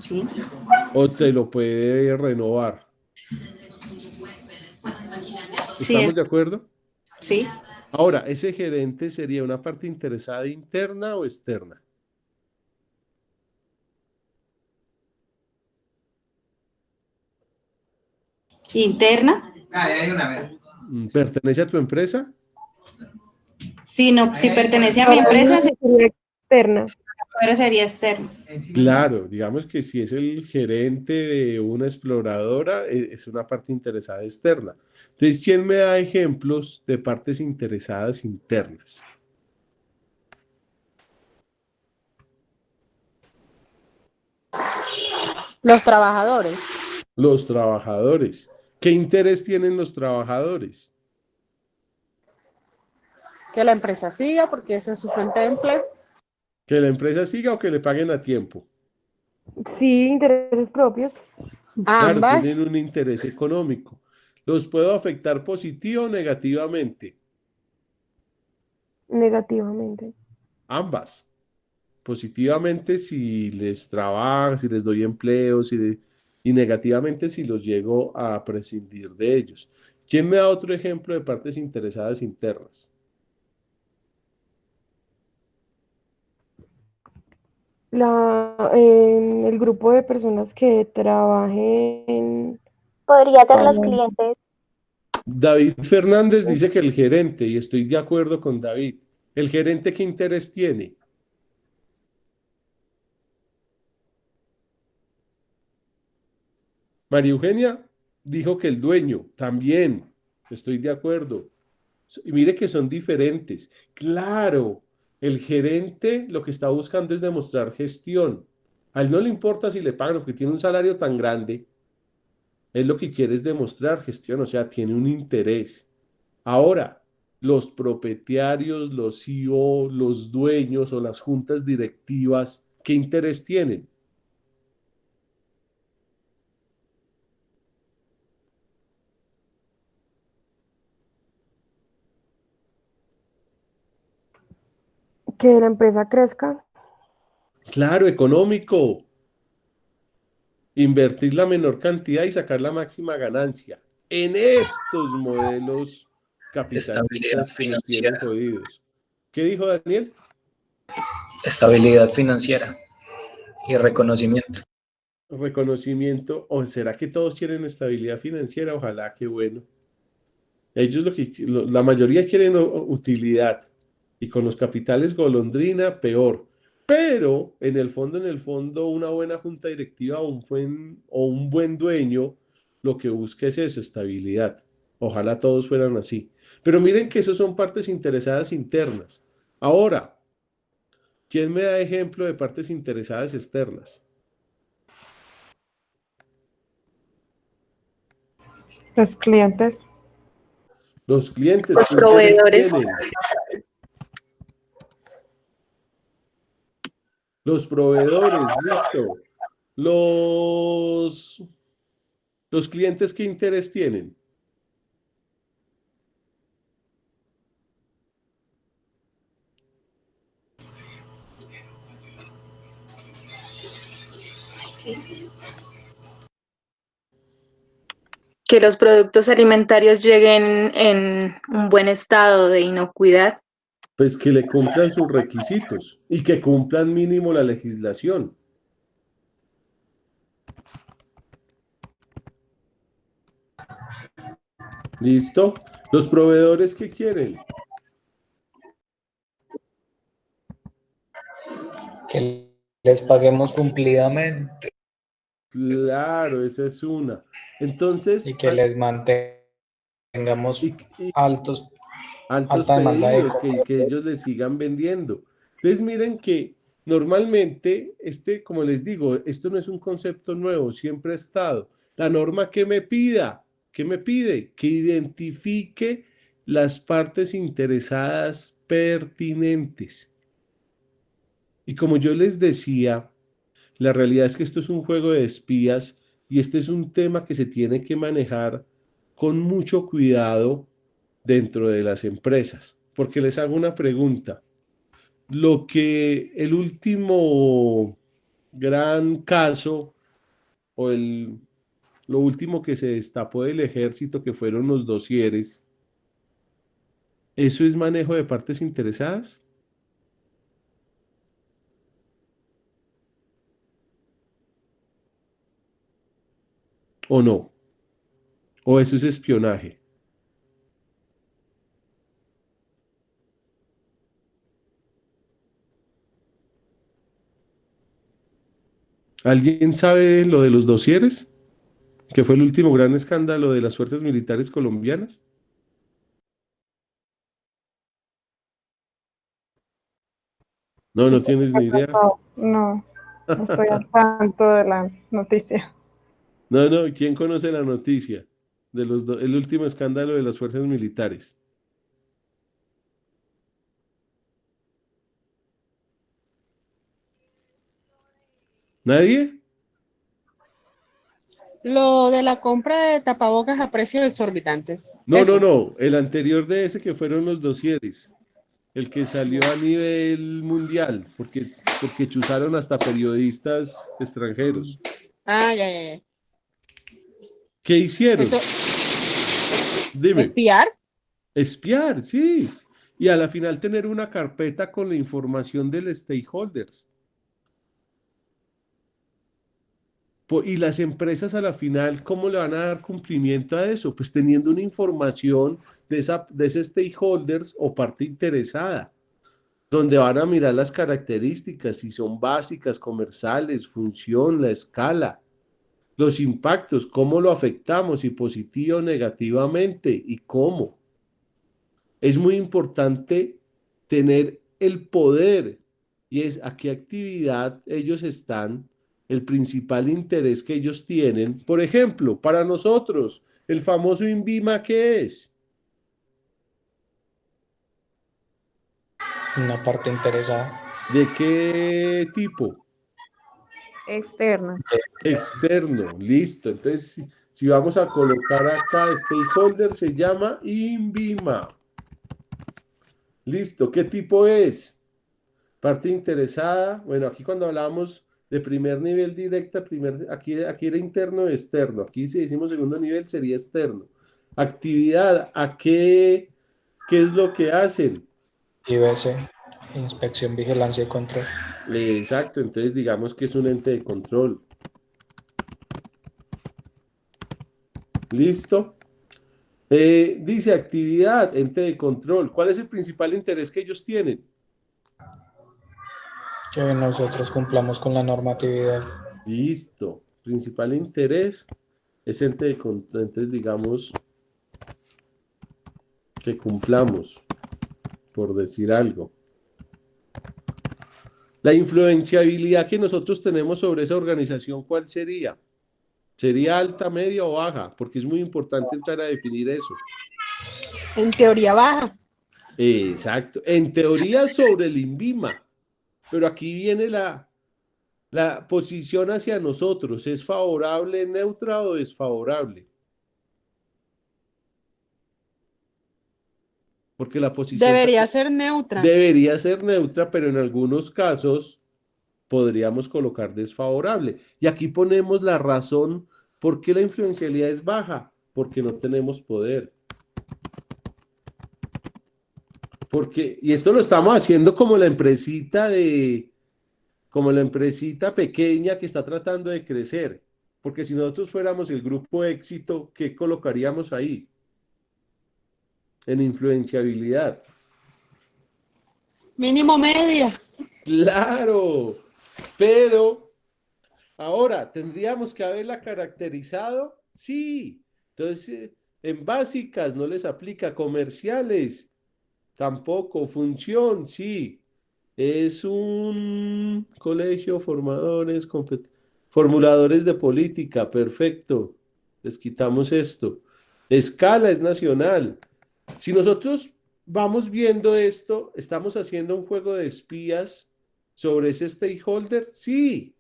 Sí. o te lo puede renovar. Sí, ¿Estamos de acuerdo? sí. Ahora, ¿ese gerente sería una parte interesada interna o externa? Interna. ¿Pertenece a tu empresa? Sí, no, si pertenece a mi empresa, Sería externa. pero sería externa. Claro, digamos que si es el gerente de una exploradora, es una parte interesada externa. Entonces, ¿quién me da ejemplos de partes interesadas internas? Los trabajadores. Los trabajadores. ¿Qué interés tienen los trabajadores? Que la empresa siga porque esa es su fuente de empleo. ¿Que la empresa siga o que le paguen a tiempo? Sí, intereses propios. Claro, Ambas. tienen un interés económico. ¿Los puedo afectar positivo o negativamente? Negativamente. Ambas. Positivamente si les trabajo, si les doy empleo, y negativamente si los llego a prescindir de ellos. ¿Quién me da otro ejemplo de partes interesadas internas? El grupo de personas que trabajen Podría ser los para... clientes. David Fernández dice que el gerente, y estoy de acuerdo con David. ¿El gerente qué interés tiene? María Eugenia dijo que el dueño, también, estoy de acuerdo. Y mire que son diferentes. Claro, el gerente lo que está buscando es demostrar gestión. A él no le importa si le pagan, porque tiene un salario tan grande. Él lo que quiere es demostrar gestión, o sea, tiene un interés. Ahora, los propietarios, los CEO, los dueños o las juntas directivas, ¿qué interés tienen? Que la empresa crezca. Claro, económico. Invertir la menor cantidad y sacar la máxima ganancia. En estos modelos capitalistas que nos tienen jodidos. ¿Qué dijo Daniel? Estabilidad financiera y reconocimiento. Reconocimiento. ¿O será que todos quieren estabilidad financiera? Ojalá, qué bueno. Ellos la mayoría quieren utilidad. Y con los capitales golondrina, peor. Pero en el fondo, una buena junta directiva o un buen dueño lo que busca es eso, estabilidad. Ojalá todos fueran así. Pero miren que eso son partes interesadas internas. Ahora, ¿quién me da ejemplo de partes interesadas externas? Los clientes. Los clientes. Los proveedores. Los proveedores, listo. Los clientes, ¿qué interés tienen? Que los productos alimentarios lleguen en un buen estado de inocuidad. Pues que le cumplan sus requisitos y que cumplan mínimo la legislación. ¿Listo? Los proveedores, ¿qué quieren? Que les paguemos cumplidamente. Claro, esa es una. Entonces... Y que les mantengamos alta demanda pedidos, que ellos les sigan vendiendo. Entonces miren que normalmente, como les digo, esto no es un concepto nuevo, siempre ha estado. La norma que me pide? Que identifique las partes interesadas pertinentes. Y como yo les decía, la realidad es que esto es un juego de espías y este es un tema que se tiene que manejar con mucho cuidado dentro de las empresas. Porque les hago una pregunta. Lo que el último gran caso o lo último que se destapó del ejército, que fueron los dosieres, ¿eso es manejo de partes interesadas? ¿O no? ¿O eso es espionaje? ¿Alguien sabe lo de los dosieres? Que fue el último gran escándalo de las fuerzas militares colombianas. No tienes ni idea. No estoy al tanto de la noticia. No, ¿quién conoce la noticia de el último escándalo de las fuerzas militares? ¿Nadie? Lo de la compra de tapabocas a precios exorbitantes. No, el anterior de ese que fueron los dosieres, el que salió a nivel mundial, porque chuzaron hasta periodistas extranjeros. Ah, ya. ¿Qué hicieron? Dime. ¿Espiar? Espiar, sí. Y a la final tener una carpeta con la información del stakeholders. Y las empresas a la final, ¿cómo le van a dar cumplimiento a eso? Pues teniendo una información de ese stakeholders o parte interesada, donde van a mirar las características, si son básicas, comerciales, función, la escala, los impactos, cómo lo afectamos, si positivo o negativamente y cómo. Es muy importante tener el poder y es a qué actividad ellos están, el principal interés que ellos tienen. Por ejemplo, para nosotros, el famoso INVIMA, ¿qué es? Una parte interesada. ¿De qué tipo? Externo. Externo, listo. Entonces, si vamos a colocar acá, stakeholder se llama INVIMA. Listo, ¿qué tipo es? Parte interesada, bueno, aquí cuando hablamos de primer nivel directa, aquí era interno o externo, aquí si decimos segundo nivel sería externo. Actividad, ¿qué es lo que hacen? IBC, inspección, vigilancia y control. Exacto, entonces digamos que es un ente de control. ¿Listo? Dice actividad, ente de control. ¿Cuál es el principal interés que ellos tienen? Que nosotros cumplamos con la normatividad. Listo. Principal interés es ente de control. Entonces digamos que cumplamos, por decir algo. La influenciabilidad que nosotros tenemos sobre esa organización, ¿cuál sería? ¿Sería alta, media o baja? Porque es muy importante entrar a definir eso. En teoría baja. Exacto. En teoría sobre el INVIMA, pero aquí viene la posición hacia nosotros. ¿Es favorable, neutra o desfavorable? Porque la posición Debería ser neutra. debería ser neutra, pero en algunos casos podríamos colocar desfavorable. Y aquí ponemos la razón por qué la influencialidad es baja, porque no tenemos poder. Y esto lo estamos haciendo como la empresita pequeña que está tratando de crecer. Porque si nosotros fuéramos el grupo éxito, ¿qué colocaríamos ahí? En influenciabilidad. Mínimo media. Claro, pero ahora tendríamos que haberla caracterizado, sí. Entonces, en básicas no les aplica, comerciales tampoco, función, sí. Es un colegio formuladores de política, perfecto. Les quitamos esto. Escala es nacional. Si nosotros vamos viendo esto, ¿estamos haciendo un juego de espías sobre ese stakeholder? Sí,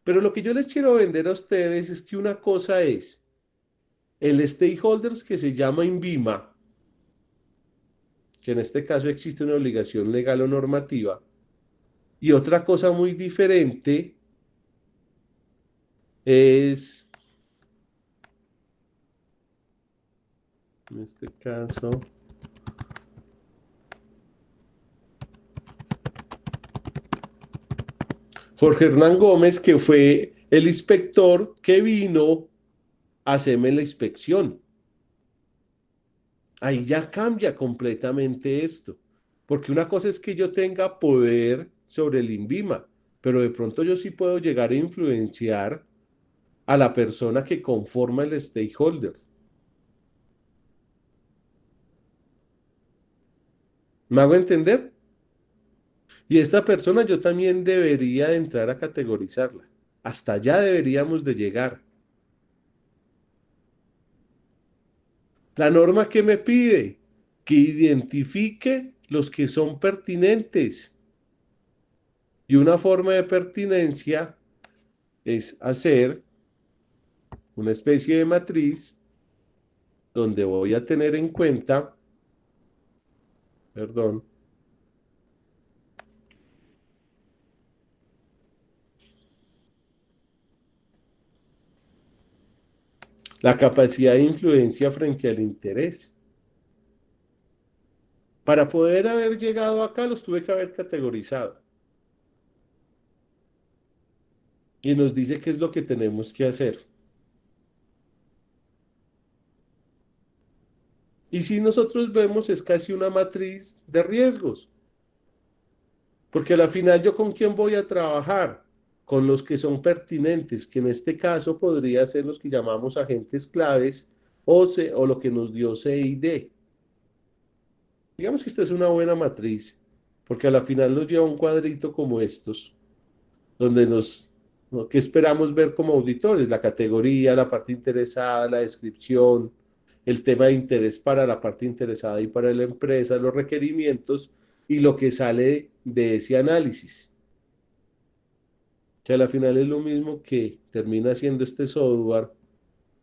pero lo que yo les quiero vender a ustedes es que una cosa es el stakeholders que se llama INVIMA, que en este caso existe una obligación legal o normativa, y otra cosa muy diferente es, en este caso, Jorge Hernán Gómez, que fue el inspector que vino a hacerme la inspección. Ahí ya cambia completamente esto, porque una cosa es que yo tenga poder sobre el INVIMA, pero de pronto yo sí puedo llegar a influenciar a la persona que conforma el stakeholders. ¿Me hago entender? Y esta persona yo también debería de entrar a categorizarla. Hasta allá deberíamos de llegar. La norma que me pide que identifique los que son pertinentes. Y una forma de pertinencia es hacer una especie de matriz donde voy a tener en cuenta, perdón, la capacidad de influencia frente al interés. Para poder haber llegado acá, los tuve que haber categorizado. Y nos dice qué es lo que tenemos que hacer. Y si nosotros vemos, es casi una matriz de riesgos. Porque al final, ¿yo con quién voy a trabajar? Con los que son pertinentes, que en este caso podría ser los que llamamos agentes claves o lo que nos dio CID. Digamos que esta es una buena matriz, porque a la final nos lleva un cuadrito como estos, donde ¿qué esperamos ver como auditores? La categoría, la parte interesada, la descripción, el tema de interés para la parte interesada y para la empresa, los requerimientos y lo que sale de ese análisis. Que a la final es lo mismo que termina haciendo este software,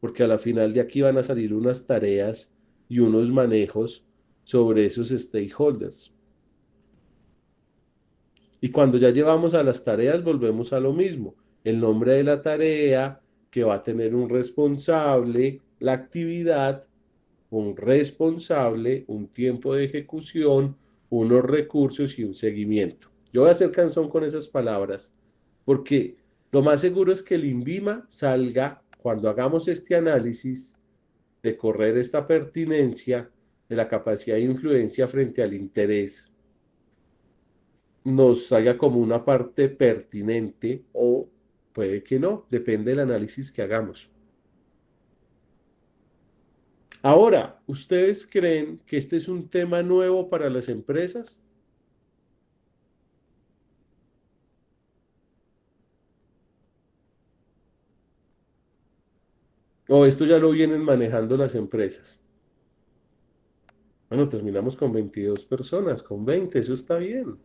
porque a la final de aquí van a salir unas tareas y unos manejos sobre esos stakeholders. Y cuando ya llevamos a las tareas, volvemos a lo mismo. El nombre de la tarea, que va a tener un responsable, la actividad, un responsable, un tiempo de ejecución, unos recursos y un seguimiento. Yo voy a hacer canción con esas palabras, porque lo más seguro es que el INVIMA salga, cuando hagamos este análisis, de correr esta pertinencia de la capacidad de influencia frente al interés, nos salga como una parte pertinente o puede que no, depende del análisis que hagamos. Ahora, ¿ustedes creen que este es un tema nuevo para las empresas? ¿O esto ya lo vienen manejando las empresas? Bueno, terminamos con 22 personas, con 20, eso está bien.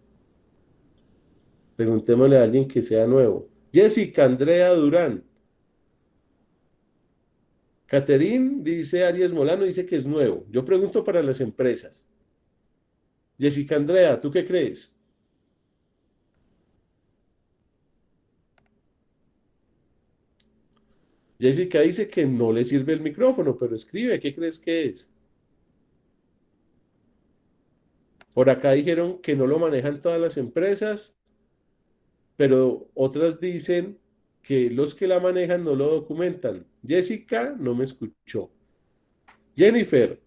Preguntémosle a alguien que sea nuevo. Jessica Andrea Durán. Caterín dice, Arias Molano dice que es nuevo. Yo pregunto para las empresas. Jessica Andrea, ¿tú qué crees? Jessica dice que no le sirve el micrófono, pero escribe, ¿qué crees que es? Por acá dijeron que no lo manejan todas las empresas, pero otras dicen que los que la manejan no lo documentan. Jessica no me escuchó. Jennifer.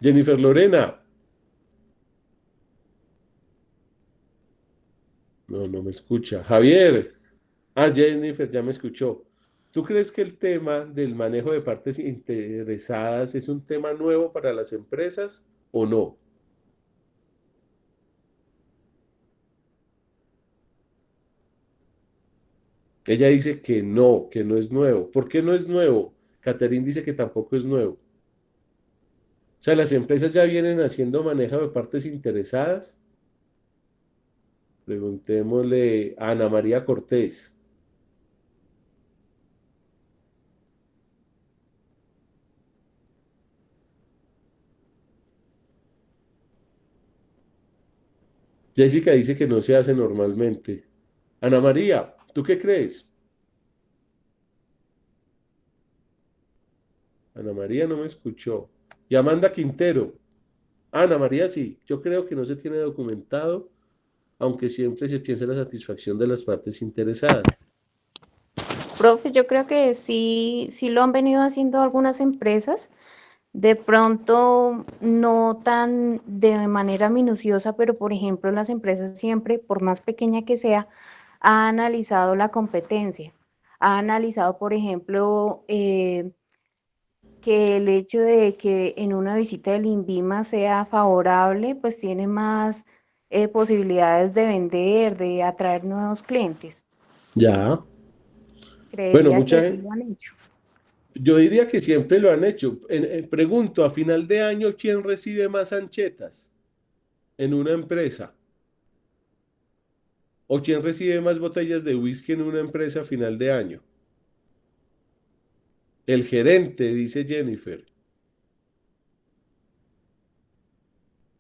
Jennifer Lorena. No me escucha. Javier. Jennifer ya me escuchó. ¿Tú crees que el tema del manejo de partes interesadas es un tema nuevo para las empresas o no? Ella dice que no es nuevo. ¿Por qué no es nuevo? Catherine dice que tampoco es nuevo. O sea, las empresas ya vienen haciendo manejo de partes interesadas. Preguntémosle a Ana María Cortés. Jessica dice que no se hace normalmente. Ana María, ¿tú qué crees? Ana María no me escuchó. Y Amanda Quintero. Ana María sí, yo creo que no se tiene documentado, aunque siempre se piensa en la satisfacción de las partes interesadas. Profe, yo creo que sí lo han venido haciendo algunas empresas, de pronto no tan de manera minuciosa, pero por ejemplo las empresas siempre, por más pequeña que sea, ha analizado la competencia, ha analizado, por ejemplo, que el hecho de que en una visita del INVIMA sea favorable, pues tiene más posibilidades de vender, de atraer nuevos clientes. Ya. Creería que sí lo han hecho. Yo diría que siempre lo han hecho. Pregunto, a final de año, ¿quién recibe más anchetas en una empresa? ¿O quién recibe más botellas de whisky en una empresa a final de año? El gerente, dice Jennifer.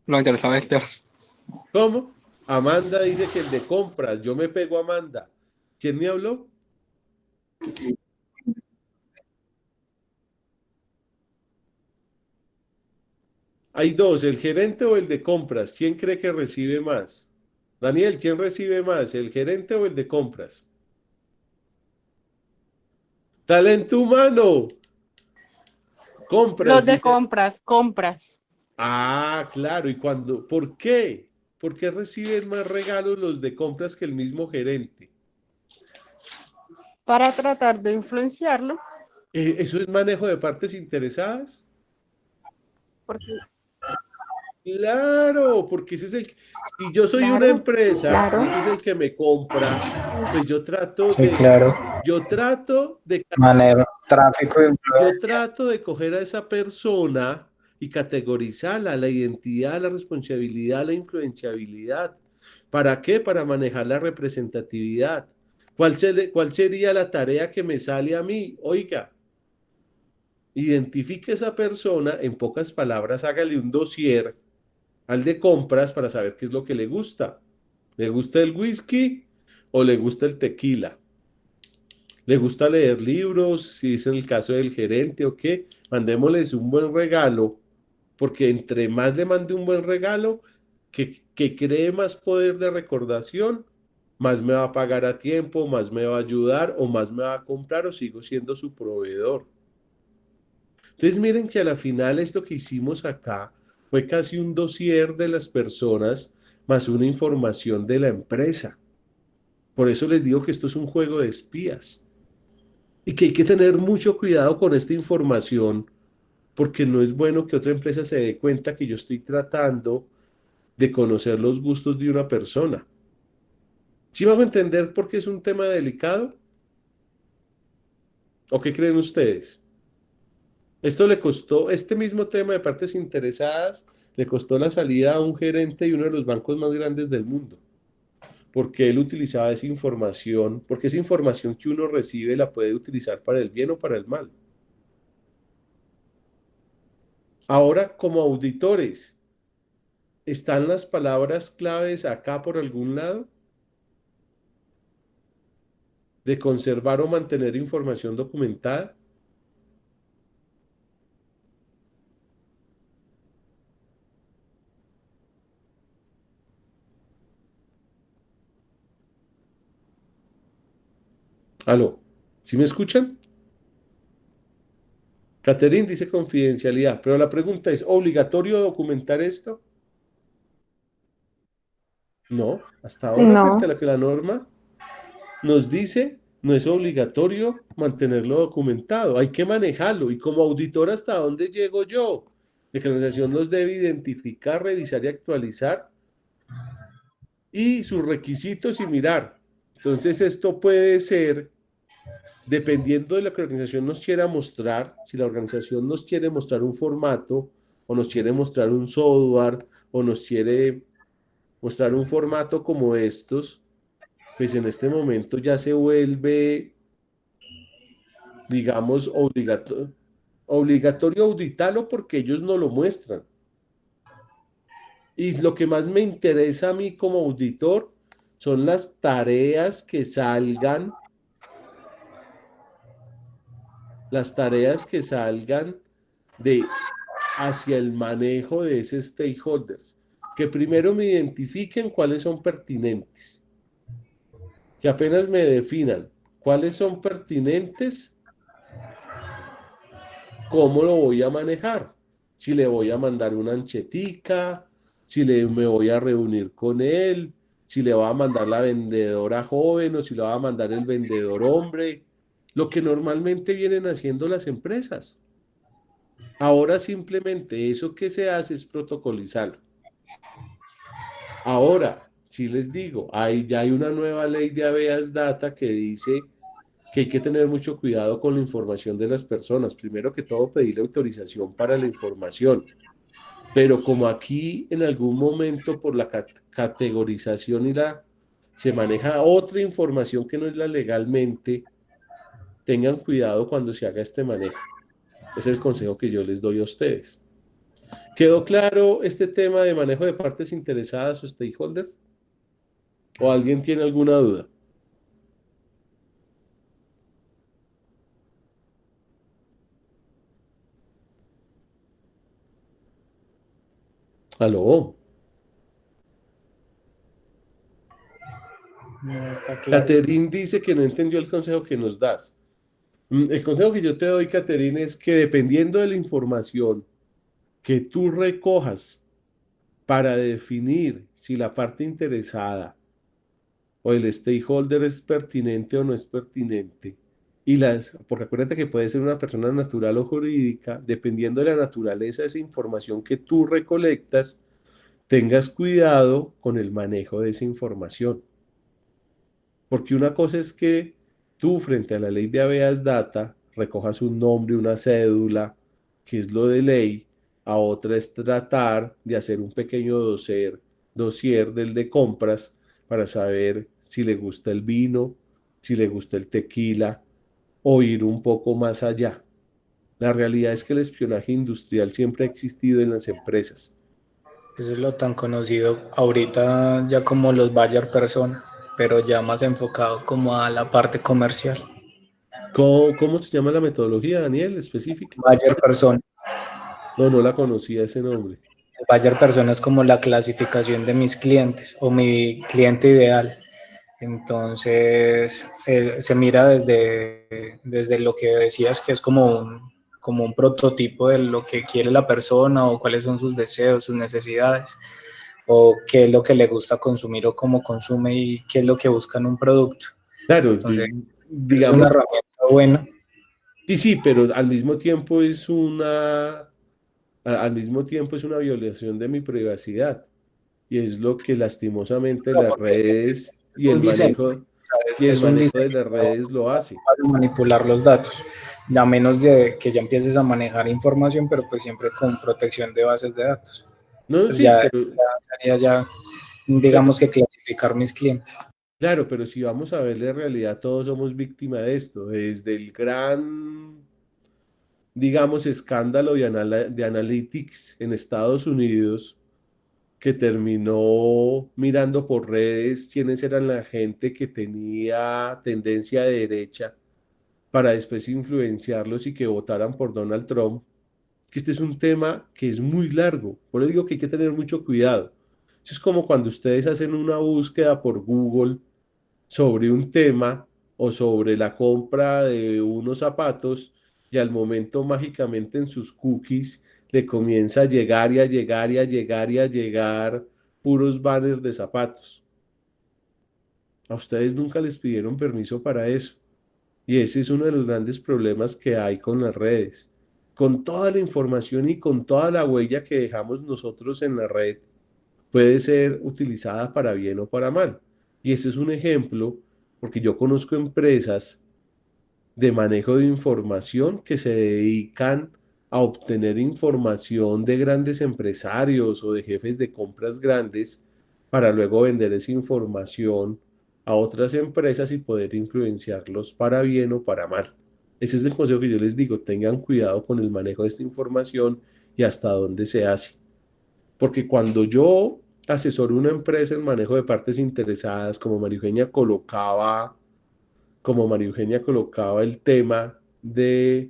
Lo interesante es que... ¿Cómo? Amanda dice que el de compras. Yo me pego a Amanda. ¿Quién me habló? Hay dos, el gerente o el de compras. ¿Quién cree que recibe más? Daniel, ¿quién recibe más, el gerente o el de compras? Talento humano. Compras, Los de dice. compras. Ah, claro. ¿Y cuándo? ¿Por qué? ¿Por qué reciben más regalos los de compras que el mismo gerente? Para tratar de influenciarlo, ¿Eso es manejo de partes interesadas? porque, Claro, porque ese es si yo soy una claro, empresa claro. y ese es el que me compra, pues Sí, claro. yo trato de Manejo, tráfico de Yo influencias. trato de coger a esa persona y categorizarla, la identidad, la responsabilidad, la influenciabilidad. ¿Para qué? Para manejar la representatividad. ¿Cuál sería la tarea que me sale a mí? Oiga, identifique esa persona, en pocas palabras, hágale un dossier al de compras para saber qué es lo que le gusta. ¿Le gusta el whisky o le gusta el tequila? ¿Le gusta leer libros? Si es en el caso del gerente o qué, mandémosles un buen regalo, porque entre más le mande un buen regalo, que cree más poder de recordación, más me va a pagar a tiempo, más me va a ayudar o más me va a comprar o sigo siendo su proveedor. Entonces miren que a la final esto que hicimos acá fue casi un dossier de las personas más una información de la empresa. Por eso les digo que esto es un juego de espías. Y que hay que tener mucho cuidado con esta información, porque no es bueno que otra empresa se dé cuenta que yo estoy tratando de conocer los gustos de una persona. ¿Sí van a entender por qué es un tema delicado? ¿O qué creen ustedes? Esto le costó, este mismo tema de partes interesadas, le costó la salida a un gerente de uno de los bancos más grandes del mundo, porque él utilizaba esa información, porque esa información que uno recibe la puede utilizar para el bien o para el mal. Ahora, como auditores, ¿están las palabras claves acá por algún lado? De conservar o mantener información documentada. Aló, ¿sí me escuchan? Catherine dice confidencialidad, pero la pregunta es, ¿obligatorio documentar esto? No, hasta ahora frente a No. lo que la norma nos dice, no es obligatorio mantenerlo documentado, hay que manejarlo. Y como auditor, ¿hasta dónde llego yo? De que la organización los debe identificar, revisar y actualizar y sus requisitos y mirar. Entonces, esto puede ser, dependiendo de lo que la organización nos quiera mostrar, si la organización nos quiere mostrar un formato, o nos quiere mostrar un software, o nos quiere mostrar un formato como estos, pues en este momento ya se vuelve, digamos, obligatorio auditarlo porque ellos no lo muestran. Y lo que más me interesa a mí como auditor son las tareas que salgan, las tareas que salgan de hacia el manejo de ese stakeholders. Que primero me identifiquen cuáles son pertinentes, que apenas me definan cuáles son pertinentes, cómo lo voy a manejar. Si le voy a mandar una anchetica, me voy a reunir con él, si le va a mandar la vendedora joven o si le va a mandar el vendedor hombre, lo que normalmente vienen haciendo las empresas. Ahora simplemente eso que se hace es protocolizarlo. Ahora, si les digo, ya hay una nueva ley de habeas data que dice que hay que tener mucho cuidado con la información de las personas. Primero que todo, pedirle autorización para la información. Pero como aquí en algún momento por la categorización se maneja otra información que no es la legalmente, tengan cuidado cuando se haga este manejo. Es el consejo que yo les doy a ustedes. ¿Quedó claro este tema de manejo de partes interesadas o stakeholders? ¿O alguien tiene alguna duda? Aló, No está claro. Caterín dice que no entendió el consejo que nos das. El consejo que yo te doy, Caterín, es que dependiendo de la información que tú recojas para definir si la parte interesada o el stakeholder es pertinente o no es pertinente, porque acuérdate que puede ser una persona natural o jurídica, dependiendo de la naturaleza de esa información que tú recolectas, tengas cuidado con el manejo de esa información. Porque una cosa es que tú, frente a la ley de habeas data, recojas un nombre, una cédula, que es lo de ley. A otra es tratar de hacer un pequeño dossier del de compras para saber si le gusta el vino, si le gusta el tequila o ir un poco más allá. La realidad es que el espionaje industrial siempre ha existido en las empresas. Eso es lo tan conocido ahorita ya como los buyer persona, pero ya más enfocado como a la parte comercial. ¿Cómo se llama la metodología, Daniel, específica? Buyer persona. No la conocía ese nombre. El buyer persona es como la clasificación de mis clientes o mi cliente ideal. Entonces, se mira desde lo que decías, que es como un prototipo de lo que quiere la persona o cuáles son sus deseos, sus necesidades, o qué es lo que le gusta consumir o cómo consume y qué es lo que busca en un producto. Claro, Entonces, digamos, es una herramienta buena. Sí, pero al mismo tiempo es una violación de mi privacidad. Y es lo que lastimosamente No, las porque redes y un el diseño, manejo ¿sabes? y el Es un manejo de diseño las redes lo hace. para manipular los datos, a menos de que ya empieces a manejar información, pero pues siempre con protección de bases de datos. No, Pues sí, ya pero sería ya, digamos que clasificar mis clientes. claro, pero si vamos a ver la realidad, todos somos víctimas de esto, desde el gran, digamos, escándalo de Analytics en Estados Unidos, que terminó mirando por redes quiénes eran la gente que tenía tendencia de derecha para después influenciarlos y que votaran por Donald Trump, que este es un tema que es muy largo. Por eso digo que hay que tener mucho cuidado. Eso es como cuando ustedes hacen una búsqueda por Google sobre un tema o sobre la compra de unos zapatos y al momento mágicamente en sus cookies le comienza a llegar y a llegar y a llegar y a llegar puros banners de zapatos. A ustedes nunca les pidieron permiso para eso. Y ese es uno de los grandes problemas que hay con las redes. Con toda la información y con toda la huella que dejamos nosotros en la red, puede ser utilizada para bien o para mal. Y ese es un ejemplo, porque yo conozco empresas de manejo de información que se dedican a obtener información de grandes empresarios o de jefes de compras grandes para luego vender esa información a otras empresas y poder influenciarlos para bien o para mal. Ese es el consejo que yo les digo, tengan cuidado con el manejo de esta información y hasta dónde se hace. Porque cuando yo asesoro una empresa en manejo de partes interesadas, como María Eugenia colocaba el tema de,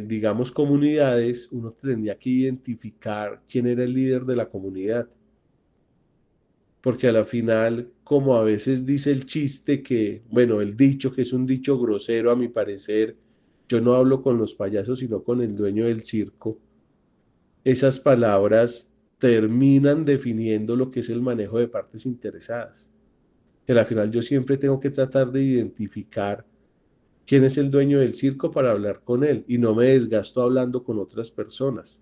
digamos, comunidades, uno tenía que identificar quién era el líder de la comunidad. Porque a la final, como a veces dice el chiste que, bueno, el dicho, que es un dicho grosero a mi parecer, yo no hablo con los payasos, sino con el dueño del circo. Esas palabras terminan definiendo lo que es el manejo de partes interesadas. Que al final yo siempre tengo que tratar de identificar quién es el dueño del circo para hablar con él y no me desgasto hablando con otras personas.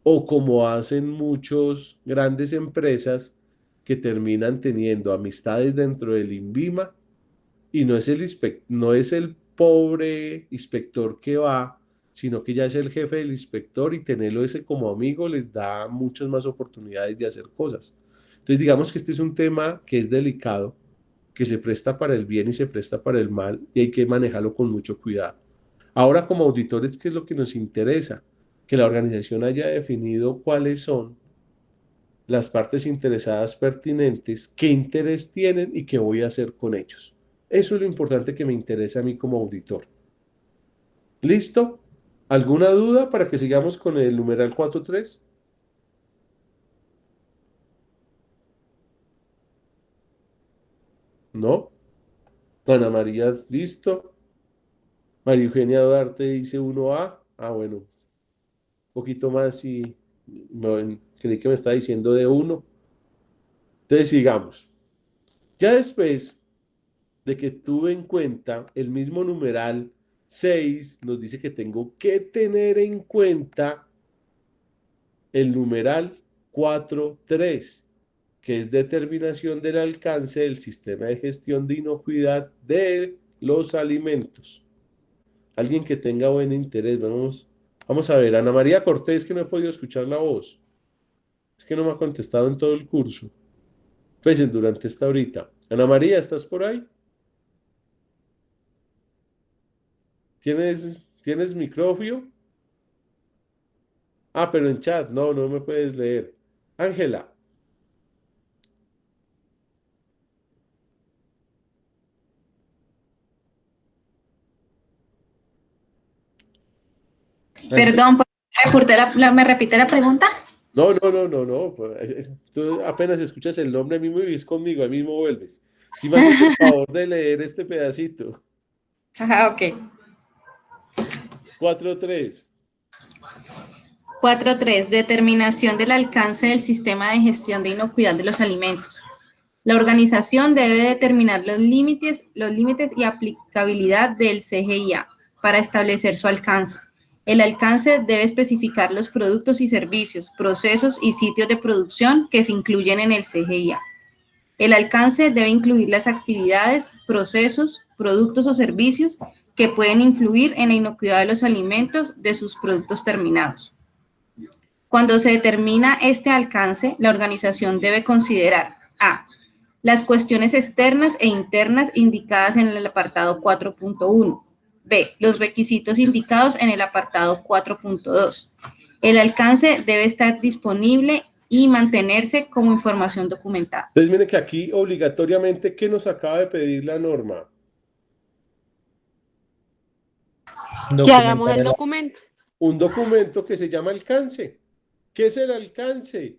O como hacen muchos grandes empresas que terminan teniendo amistades dentro del INVIMA y no es el pobre inspector que va, sino que ya es el jefe del inspector y tenerlo ese como amigo les da muchas más oportunidades de hacer cosas. Entonces digamos que este es un tema que es delicado, que se presta para el bien y se presta para el mal y hay que manejarlo con mucho cuidado. Ahora como auditores, ¿qué es lo que nos interesa? Que la organización haya definido cuáles son las partes interesadas pertinentes, qué interés tienen y qué voy a hacer con ellos. Eso es lo importante que me interesa a mí como auditor. ¿Listo? ¿Alguna duda para que sigamos con el numeral 4.3? ¿No? Ana María, listo. María Eugenia Duarte dice 1A. Ah, bueno, un poquito más y creí que me está diciendo de 1. Entonces sigamos. Ya después de que tuve en cuenta el mismo numeral 6, nos dice que tengo que tener en cuenta el numeral 4.3, que es determinación del alcance del sistema de gestión de inocuidad de los alimentos. Alguien que tenga buen interés, vamos a ver, Ana María Cortés, que no he podido escuchar la voz. Es que no me ha contestado en todo el curso. Pues durante esta horita. Ana María, ¿estás por ahí? ¿Tienes micrófono? Ah, pero en chat, no me puedes leer. Ángela. Perdón, ¿me repite la pregunta? No. Pues, tú apenas escuchas el nombre mismo y es conmigo, ahí mismo vuelves. Si me haces el favor de leer este pedacito. Ajá, ok. 4.3. 4.3. Determinación del alcance del sistema de gestión de inocuidad de los alimentos. La organización debe determinar los límites y aplicabilidad del CGIA para establecer su alcance. El alcance debe especificar los productos y servicios, procesos y sitios de producción que se incluyen en el CGIA. El alcance debe incluir las actividades, procesos, productos o servicios que pueden influir en la inocuidad de los alimentos de sus productos terminados. Cuando se determina este alcance, la organización debe considerar a. Las cuestiones externas e internas indicadas en el apartado 4.1. B. Los requisitos indicados en el apartado 4.2. El alcance debe estar disponible y mantenerse como información documentada. Entonces, miren que aquí obligatoriamente, ¿qué nos acaba de pedir la norma? Que hagamos el documento. Un documento que se llama alcance. ¿Qué es el alcance?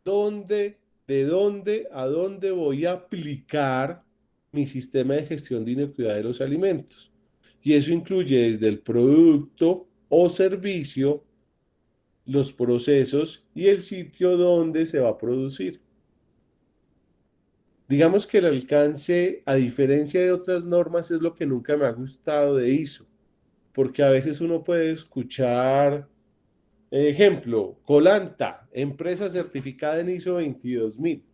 ¿De dónde a dónde voy a aplicar mi sistema de gestión de inocuidad de los alimentos? Y eso incluye desde el producto o servicio, los procesos y el sitio donde se va a producir. Digamos que el alcance, a diferencia de otras normas, es lo que nunca me ha gustado de ISO, porque a veces uno puede escuchar, ejemplo, Colanta, empresa certificada en ISO 22000.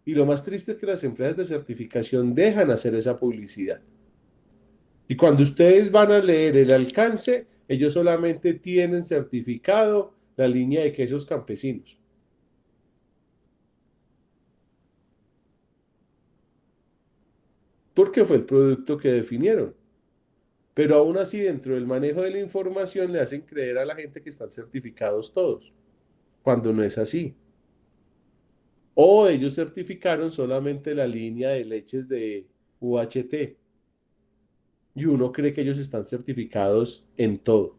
Y lo más triste es que las empresas de certificación dejan hacer esa publicidad. Y cuando ustedes van a leer el alcance, ellos solamente tienen certificado la línea de quesos campesinos. Porque fue el producto que definieron. Pero aún así, dentro del manejo de la información, le hacen creer a la gente que están certificados todos, cuando no es así. O ellos certificaron solamente la línea de leches de UHT. Y uno cree que ellos están certificados en todo.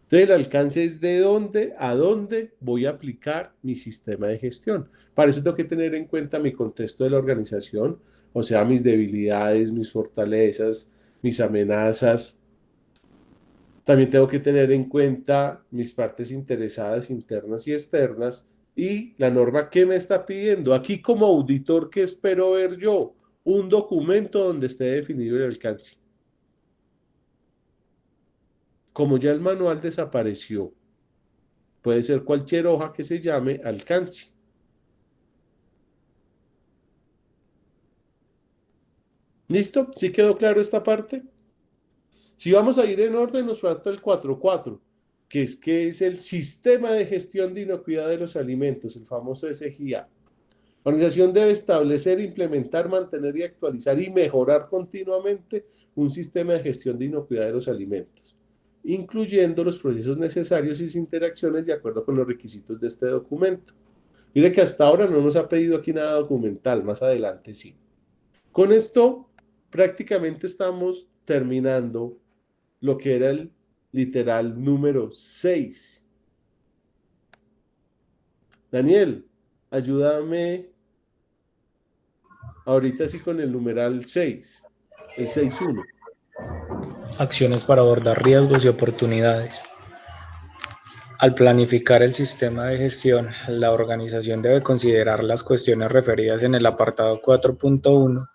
Entonces, el alcance es de dónde a dónde voy a aplicar mi sistema de gestión. Para eso tengo que tener en cuenta mi contexto de la organización, o sea, mis debilidades, mis fortalezas, mis amenazas. También tengo que tener en cuenta mis partes interesadas internas y externas y la norma que me está pidiendo. Aquí como auditor, ¿qué espero ver yo? Un documento donde esté definido el alcance. Como ya el manual desapareció, puede ser cualquier hoja que se llame alcance. ¿Listo? ¿Sí quedó claro esta parte? Si vamos a ir en orden, nos falta el 4.4, que es el sistema de gestión de inocuidad de los alimentos, el famoso SGIA. La organización debe establecer, implementar, mantener y actualizar y mejorar continuamente un sistema de gestión de inocuidad de los alimentos, incluyendo los procesos necesarios y sus interacciones de acuerdo con los requisitos de este documento. Mire que hasta ahora no nos ha pedido aquí nada documental, más adelante sí. Con esto prácticamente estamos terminando lo que era el literal número 6. Daniel, ayúdame ahorita sí con el numeral 6, el 6.1. Acciones para abordar riesgos y oportunidades. Al planificar el sistema de gestión, la organización debe considerar las cuestiones referidas en el apartado 4.1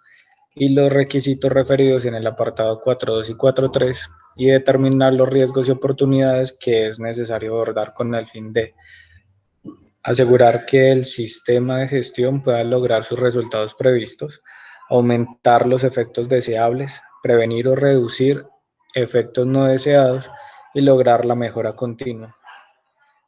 y los requisitos referidos en el apartado 4.2 y 4.3 y determinar los riesgos y oportunidades que es necesario abordar con el fin de asegurar que el sistema de gestión pueda lograr sus resultados previstos, aumentar los efectos deseables, prevenir o reducir efectos no deseados y lograr la mejora continua.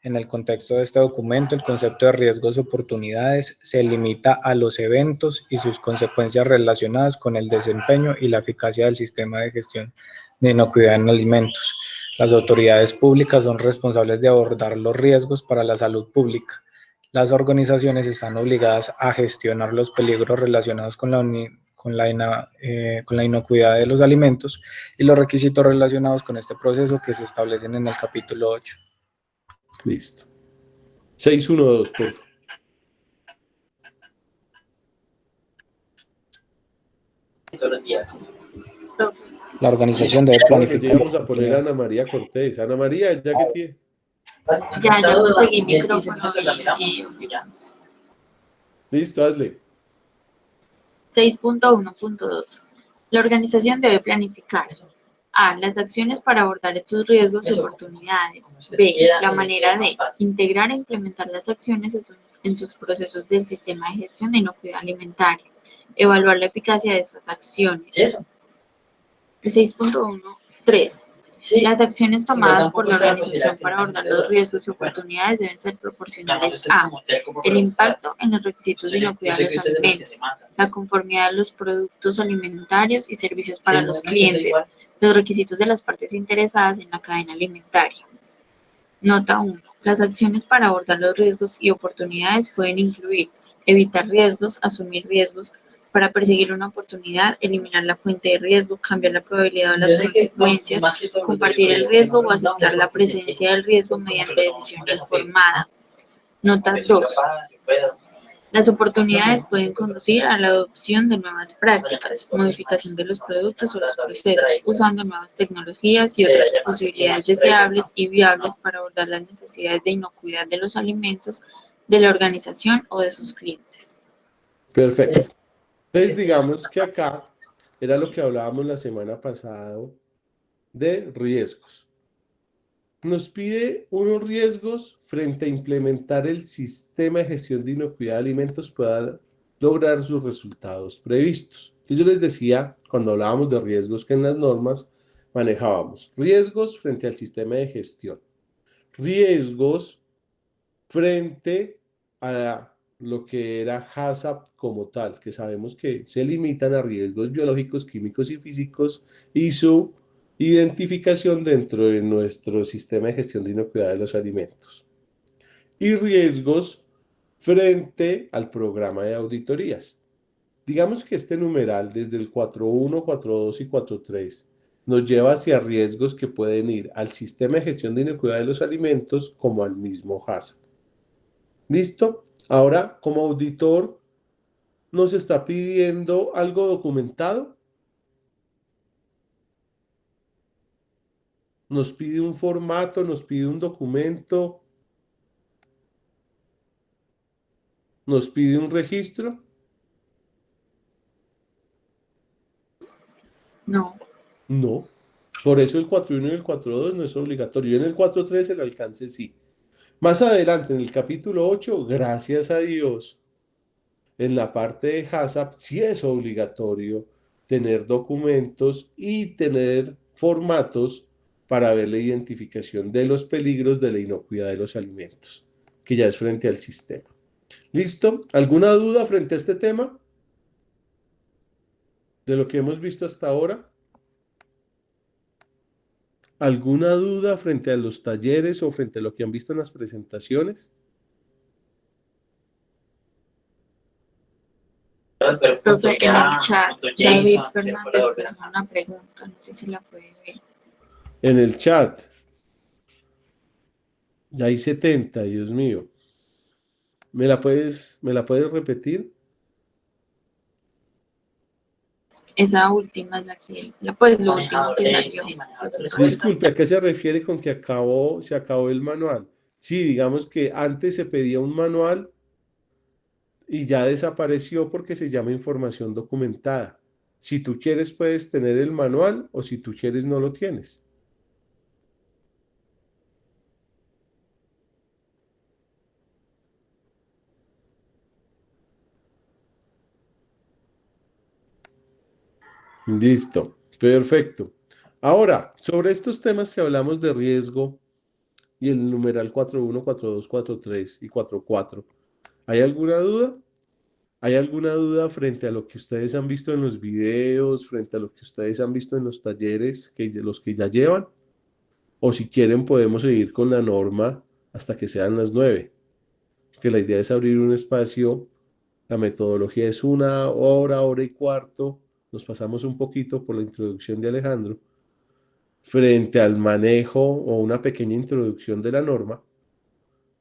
En el contexto de este documento, el concepto de riesgos y oportunidades se limita a los eventos y sus consecuencias relacionadas con el desempeño y la eficacia del sistema de gestión de inocuidad en alimentos. Las autoridades públicas son responsables de abordar los riesgos para la salud pública. Las organizaciones están obligadas a gestionar los peligros relacionados con la inocuidad de los alimentos y los requisitos relacionados con este proceso que se establecen en el capítulo 8. Listo. 6.1.2, por favor. Todos los días. La organización debe planificar. Vamos a poner a Ana María Cortés. Ana María, ya que tiene. Ya conseguí micrófono y Listo, hazle. 6.1.2. La organización debe planificar: A. Las acciones para abordar estos riesgos y oportunidades. B. La manera de integrar e implementar las acciones en sus procesos del sistema de gestión de inocuidad alimentaria. Evaluar la eficacia de estas acciones. El 6.1.3. Las acciones tomadas por la organización para abordar los riesgos y oportunidades deben ser proporcionales a el impacto en los requisitos de inocuidad de los alimentos, la conformidad de los productos alimentarios y servicios para los clientes, los requisitos de las partes interesadas en la cadena alimentaria. Nota 1. Las acciones para abordar los riesgos y oportunidades pueden incluir evitar riesgos, asumir riesgos, para perseguir una oportunidad, eliminar la fuente de riesgo, cambiar la probabilidad o las consecuencias, compartir el riesgo o aceptar la presencia del riesgo mediante decisión informada. Nota 2. Las oportunidades pueden conducir a la adopción de nuevas prácticas, modificación de los productos o los procesos, usando nuevas tecnologías y otras posibilidades deseables y viables para abordar las necesidades de inocuidad de los alimentos de la organización o de sus clientes. Perfecto. Entonces, digamos que acá era lo que hablábamos la semana pasada de riesgos. Nos pide unos riesgos frente a implementar el sistema de gestión de inocuidad de alimentos pueda lograr sus resultados previstos. Y yo les decía, cuando hablábamos de riesgos, que en las normas manejábamos riesgos frente al sistema de gestión, riesgos frente a lo que era HACCP como tal, que sabemos que se limitan a riesgos biológicos, químicos y físicos y su identificación dentro de nuestro sistema de gestión de inocuidad de los alimentos. Y riesgos frente al programa de auditorías. Digamos que este numeral desde el 4.1, 4.2 y 4.3 nos lleva hacia riesgos que pueden ir al sistema de gestión de inocuidad de los alimentos como al mismo HACCP. ¿Listo? Ahora, como auditor, nos está pidiendo algo documentado. Nos pide un formato, nos pide un documento, nos pide un registro. No. No. Por eso el 4.1 y el 4.2 no es obligatorio. En el 4.3 el alcance sí. Más adelante, en el capítulo 8, gracias a Dios, en la parte de HACCP sí es obligatorio tener documentos y tener formatos para ver la identificación de los peligros de la inocuidad de los alimentos, que ya es frente al sistema. ¿Listo? ¿Alguna duda frente a este tema? De lo que hemos visto hasta ahora. ¿Alguna duda frente a los talleres o frente a lo que han visto en las presentaciones? Profe, en el chat, David Fernández puso una pregunta, no sé si la puede ver. En el chat. Ya hay 70, Dios mío. ¿Me la puedes repetir? esa última es la que, pues lo último que salió. Disculpe, ¿a qué se refiere con que se acabó el manual? Sí, digamos que antes se pedía un manual y ya desapareció porque se llama información documentada. Si tú quieres, puedes tener el manual o si tú quieres, no lo tienes. Listo, perfecto. Ahora, sobre estos temas que hablamos de riesgo y el numeral 41, 42, 43 y 44, ¿hay alguna duda? ¿Hay alguna duda frente a lo que ustedes han visto en los videos, frente a lo que ustedes han visto en los talleres, los que ya llevan? O si quieren podemos seguir con la norma hasta que sean las 9. Que la idea es abrir un espacio, la metodología es 1 hora, 1 hora y cuarto, nos pasamos un poquito por la introducción de Alejandro, frente al manejo o una pequeña introducción de la norma.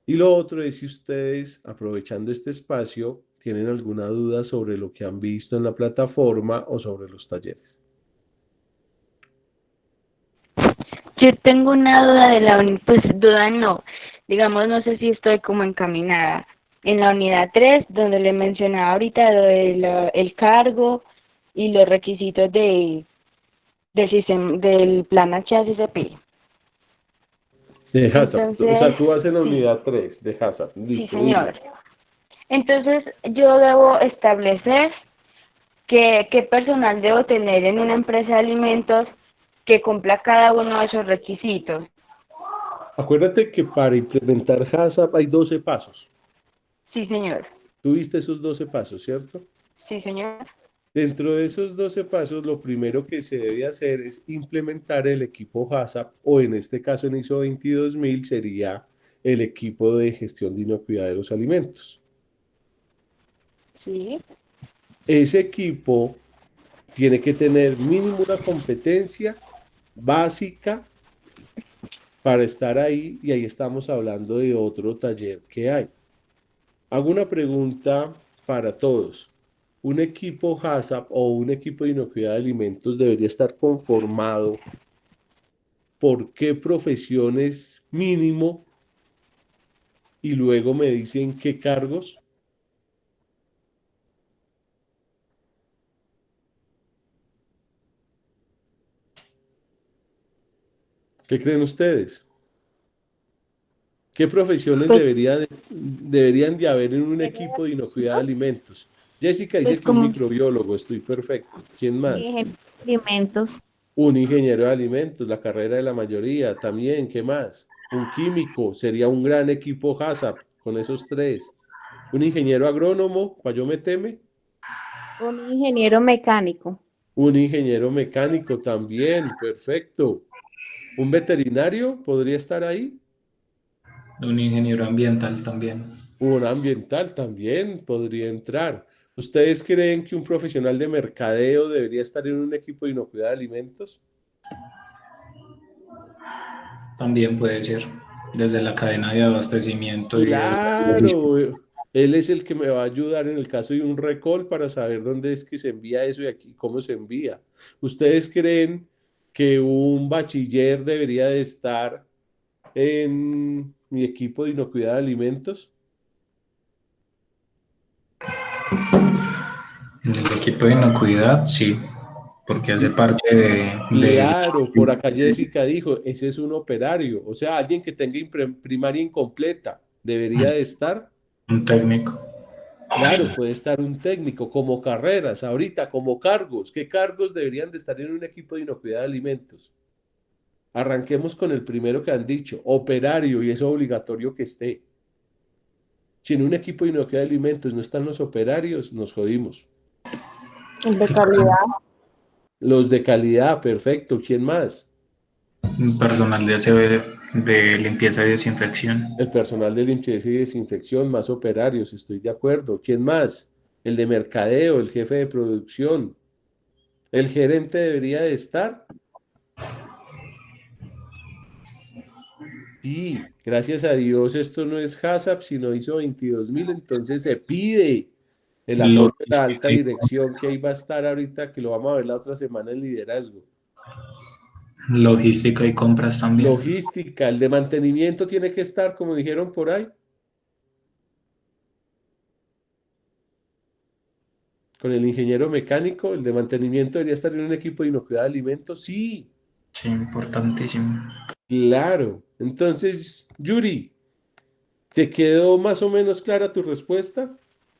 Y lo otro es si ustedes, aprovechando este espacio, tienen alguna duda sobre lo que han visto en la plataforma o sobre los talleres. Yo tengo una duda de pues duda no, digamos, no sé si estoy como encaminada. En la unidad 3, donde le mencionaba ahorita lo el cargo y los requisitos del plan HACCP. De HACCP, Entonces, o sea, tú vas en la sí. unidad 3 de HACCP, listo. Sí, señor. Entonces, yo debo establecer qué personal debo tener en una empresa de alimentos que cumpla cada uno de esos requisitos. Acuérdate que para implementar HACCP hay 12 pasos. Sí, señor. Tú viste esos 12 pasos, ¿cierto? Sí, señor. Dentro de esos 12 pasos, lo primero que se debe hacer es implementar el equipo HACCP, o en este caso en ISO 22000 sería el equipo de gestión de inocuidad de los alimentos. Sí. Ese equipo tiene que tener mínimo una competencia básica para estar ahí, y ahí estamos hablando de otro taller que hay. Hago una pregunta para todos. ¿Un equipo HACCP o un equipo de inocuidad de alimentos debería estar conformado por qué profesiones mínimo y luego me dicen qué cargos? ¿Qué creen ustedes? ¿Qué profesiones Pues, deberían de haber en un equipo de inocuidad de alimentos? Jessica dice pues que un como microbiólogo, estoy perfecto. ¿Quién más? Ingeniero de alimentos. Un ingeniero de alimentos, la carrera de la mayoría también. ¿Qué más? Un químico, sería un gran equipo HACCP con esos 3. Un ingeniero agrónomo, para yo meterme. Un ingeniero mecánico. Un ingeniero mecánico también, perfecto. Un veterinario podría estar ahí. Un ingeniero ambiental también. Un ambiental también podría entrar. ¿Ustedes creen que un profesional de mercadeo debería estar en un equipo de inocuidad de alimentos? También puede ser, desde la cadena de abastecimiento y Claro, él es el que me va a ayudar en el caso de un recall para saber dónde es que se envía eso y aquí cómo se envía. ¿Ustedes creen que un bachiller debería de estar en mi equipo de inocuidad de alimentos? En el equipo de inocuidad, sí, porque hace parte de Claro, por acá Jessica dijo, ese es un operario, o sea, alguien que tenga primaria incompleta, debería de estar. un técnico. Claro, puede estar un técnico como carreras, ahorita como cargos. ¿Qué cargos deberían de estar en un equipo de inocuidad de alimentos? Arranquemos con el primero que han dicho, operario, y es obligatorio que esté. Si en un equipo de inocuidad de alimentos no están los operarios, nos jodimos. El de calidad. Los de calidad, perfecto. ¿Quién más? Un personal de aseo de limpieza y desinfección. El personal de limpieza y desinfección, más operarios, estoy de acuerdo. ¿Quién más? El de mercadeo, el jefe de producción. ¿El gerente debería de estar? Sí, gracias a Dios esto no es HACCP, sino ISO 22000, entonces se pide El apoyo de la alta dirección, que ahí va a estar ahorita, que lo vamos a ver la otra semana en liderazgo. Logística y compras también. Logística, el de mantenimiento tiene que estar, como dijeron por ahí. Con el ingeniero mecánico, el de mantenimiento debería estar en un equipo de inocuidad de alimentos. Sí, Sí, importantísimo. claro. Entonces, Yuri, ¿te quedó más o menos clara tu respuesta?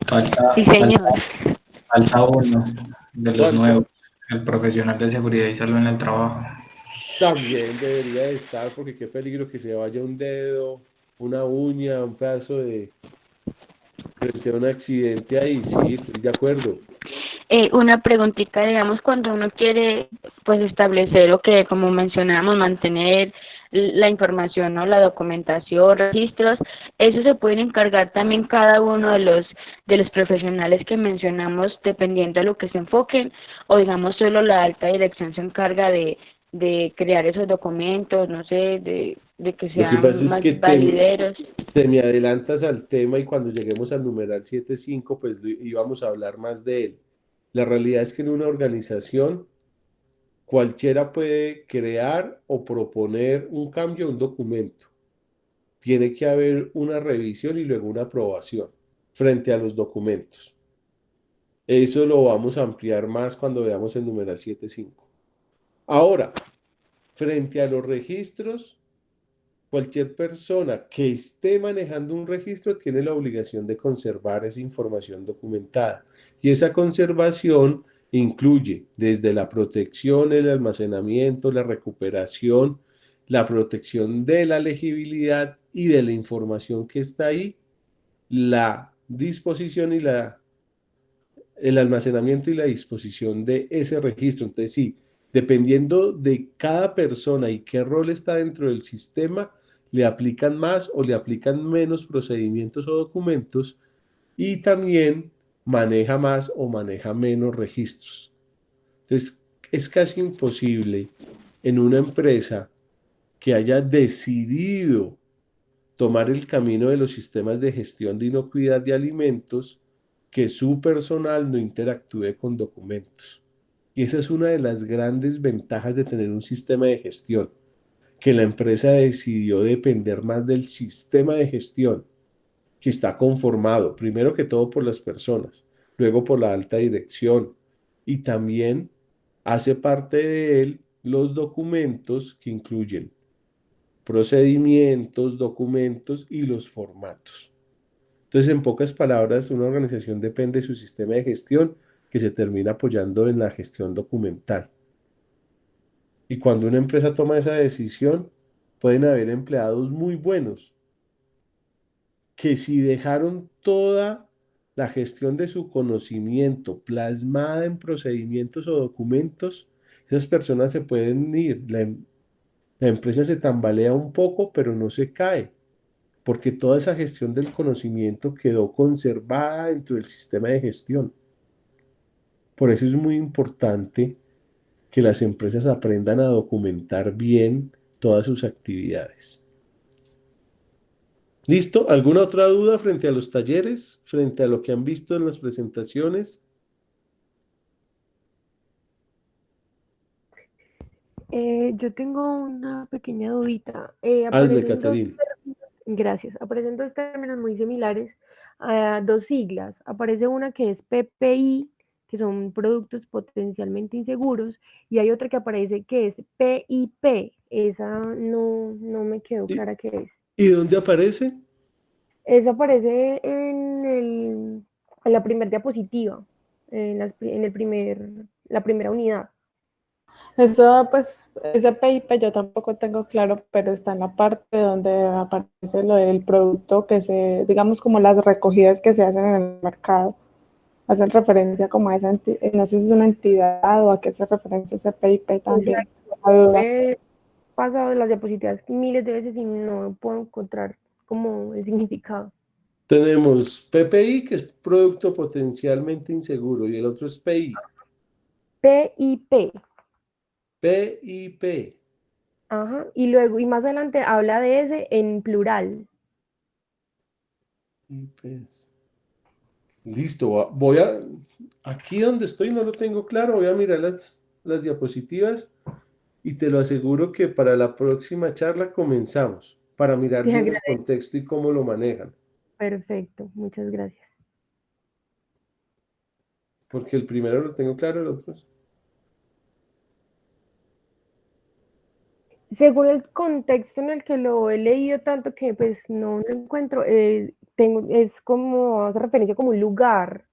Falta, Sí, señor. falta uno de los ¿Cuál? nuevos, el profesional de seguridad y salud en el trabajo. También debería de estar, porque qué peligro que se vaya un dedo, una uña, un pedazo de frente a un accidente ahí. Sí, estoy de acuerdo. Una preguntita, digamos, cuando uno quiere pues establecer o que, como mencionamos, mantener la información o la documentación, registros, eso se pueden encargar también cada uno de los profesionales que mencionamos dependiendo de lo que se enfoquen, o digamos solo la alta dirección se encarga de crear esos documentos, no sé, de que Lo que pasa sean es más que valideros. te me adelantas al tema y cuando lleguemos al numeral 7.5, pues íbamos a hablar más de él. La realidad es que en una organización cualquiera puede crear o proponer un cambio a un documento. Tiene que haber una revisión y luego una aprobación frente a los documentos. Eso lo vamos a ampliar más cuando veamos el numeral 7.5. Ahora, frente a los registros, cualquier persona que esté manejando un registro tiene la obligación de conservar esa información documentada. Y esa conservación incluye desde la protección, el almacenamiento, la recuperación, la protección de la legibilidad y de la información que está ahí, la disposición y el almacenamiento y la disposición de ese registro. Entonces, sí, dependiendo de cada persona y qué rol está dentro del sistema, le aplican más o le aplican menos procedimientos o documentos y también maneja más o maneja menos registros. Entonces, es casi imposible en una empresa que haya decidido tomar el camino de los sistemas de gestión de inocuidad de alimentos, que su personal no interactúe con documentos. Y esa es una de las grandes ventajas de tener un sistema de gestión, que la empresa decidió depender más del sistema de gestión, que está conformado, primero que todo por las personas, luego por la alta dirección, y también hace parte de él los documentos que incluyen procedimientos, documentos y los formatos. Entonces, en pocas palabras, una organización depende de su sistema de gestión que se termina apoyando en la gestión documental. Y cuando una empresa toma esa decisión, pueden haber empleados muy buenos que si dejaron toda la gestión de su conocimiento plasmada en procedimientos o documentos, esas personas se pueden ir. La empresa se tambalea un poco, pero no se cae, porque toda esa gestión del conocimiento quedó conservada dentro del sistema de gestión. Por eso es muy importante que las empresas aprendan a documentar bien todas sus actividades. ¿Listo? ¿Alguna otra duda frente a los talleres? ¿Frente a lo que han visto en las presentaciones? Yo tengo una pequeña dudita. Hazle, Aparecen dos Caterina. términos, gracias, aparecen dos términos muy similares, dos siglas. Aparece una que es PPI, que son productos potencialmente inseguros, y hay otra que aparece que es PIP. Esa no me quedó clara qué es. ¿Y dónde aparece? Esa aparece en la primera diapositiva, la primera unidad. Eso, pues, ese PIP yo tampoco tengo claro, pero está en la parte donde aparece lo del producto que se, digamos, como las recogidas que se hacen en el mercado. Hacen referencia como a esa entidad, no sé si es una entidad o a qué se referencia ese PIP también. He pasado las diapositivas miles de veces y no puedo encontrar como el significado. Tenemos PPI, que es producto potencialmente inseguro, y el otro es PI. PIP. PIP. Ajá. Y luego, y más adelante habla de ese en plural. IPs. Listo, aquí donde estoy no lo tengo claro, voy a mirar las diapositivas y te lo aseguro que para la próxima charla comenzamos, para mirar Te bien el agradezco. contexto y cómo lo manejan, Perfecto, muchas gracias. porque el primero lo tengo claro, el otro. Según el contexto en el que lo he leído tanto que pues no lo encuentro, es como, hace referencia como un lugar,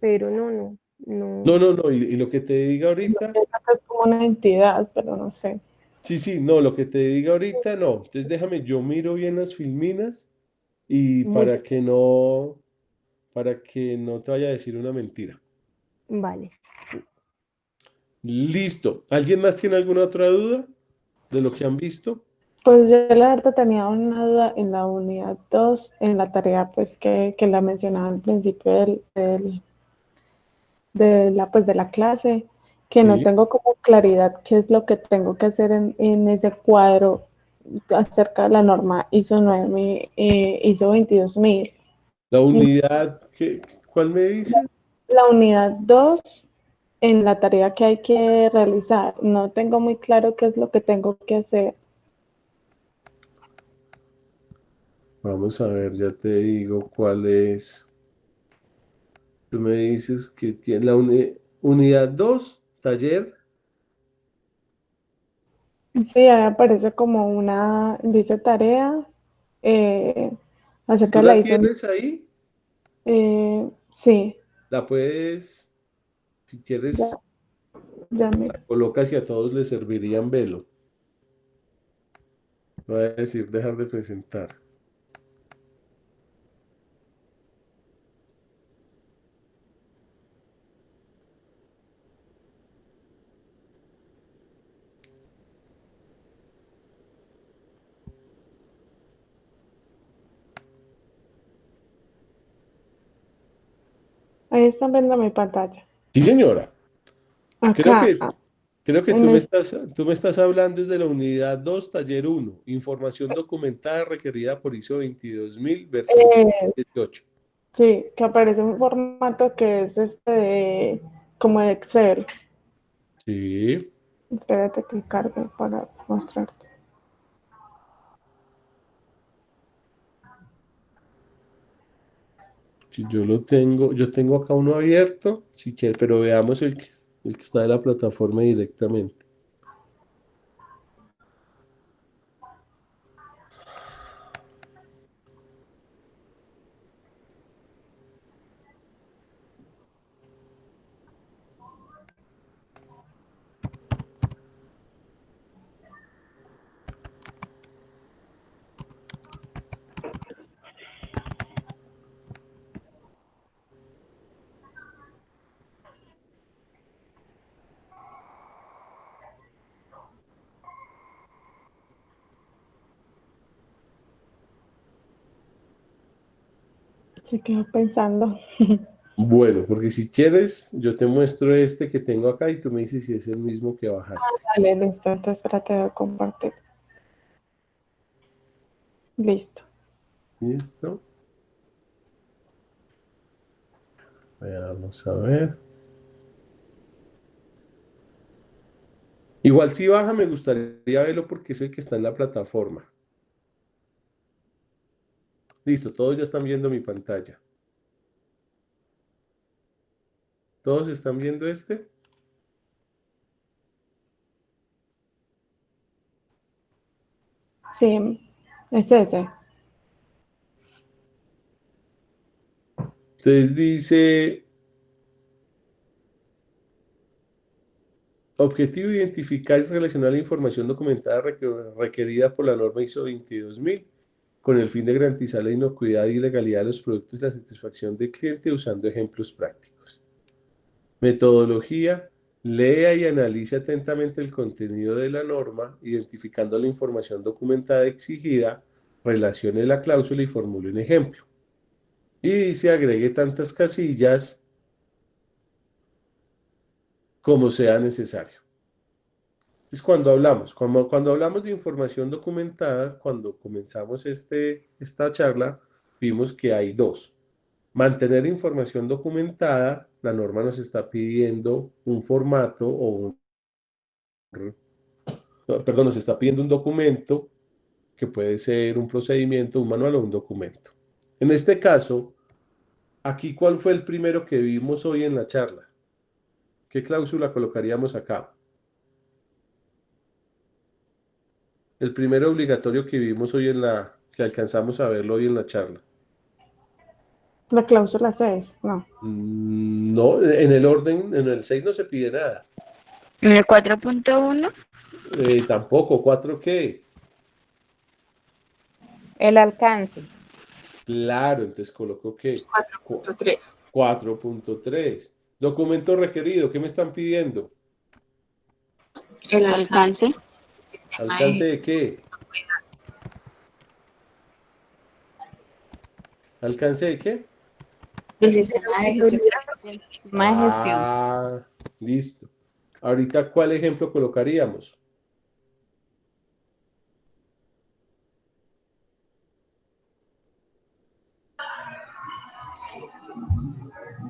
pero no. No, y lo que te diga ahorita, Pienso que es como una entidad, pero no sé. sí, no, lo que te diga ahorita no, entonces déjame, yo miro bien las filminas y Muchas, para que no te vaya a decir una mentira. vale. Listo, ¿alguien más tiene alguna otra duda de lo que han visto? Pues yo la verdad tenía una duda en la unidad 2 en la tarea pues que la mencionaba al principio de la clase, que no Sí. tengo como claridad qué es lo que tengo que hacer en ese cuadro acerca de la norma ISO 9000, ISO 22000. La unidad, ¿cuál me dice? La unidad 2 en la tarea que hay que realizar. No tengo muy claro qué es lo que tengo que hacer. Vamos a ver, ya te digo cuál es. Tú me dices que tiene la unidad 2, taller. Sí, ahí aparece como dice tarea acerca ¿Tú de la la ISO. tienes ahí? Sí, La puedes, si quieres, ya miro. la colocas y a todos les serviría en velo. Voy a decir dejar de presentar. Ahí están viendo mi pantalla. Sí, señora. Creo Acá, que, creo que en tú me estás hablando desde la unidad 2, taller 1, información documentada requerida por ISO 22000, versión eh, 18. sí, que aparece un formato que es como de Excel. Sí, Espérate que cargue para mostrarte. que yo tengo acá uno abierto, si quieres, pero veamos el que está de la plataforma directamente. Se quedó pensando. Bueno, porque si quieres, yo te muestro este que tengo acá y tú me dices si es el mismo que bajaste. Dale, listo. Entonces, espérate, voy a compartir. Listo. ¿Listo? Vamos a ver. Igual si baja, me gustaría verlo porque es el que está en la plataforma. Listo, todos ya están viendo mi pantalla. ¿Todos están viendo este? Sí, es ese. Entonces dice, objetivo identificar y relacionar la información documentada requerida por la norma ISO 22000 con el fin de garantizar la inocuidad y legalidad de los productos y la satisfacción del cliente usando ejemplos prácticos. Metodología, lea y analice atentamente el contenido de la norma, identificando la información documentada exigida, relacione la cláusula y formule un ejemplo. Y dice, agregue tantas casillas como sea necesario. Es cuando hablamos de información documentada, cuando comenzamos esta charla, vimos que hay dos. Mantener información documentada, la norma nos está pidiendo un formato perdón, nos está pidiendo un documento que puede ser un procedimiento, un manual o un documento. En este caso, aquí, ¿cuál fue el primero que vimos hoy en la charla? ¿Qué cláusula colocaríamos acá? El primero obligatorio que vimos hoy que alcanzamos a verlo hoy en la charla. La cláusula 6, no. No, en el orden, en el 6 no se pide nada. ¿En el 4.1? Tampoco, ¿4 qué? El alcance. Claro, entonces coloco ¿qué? 4.3. 4.3. Documento requerido, ¿qué me están pidiendo? El alcance. ¿Alcance de qué? ¿Alcance de qué? Del sistema de gestión. Ah, listo. Ahorita, ¿cuál ejemplo colocaríamos?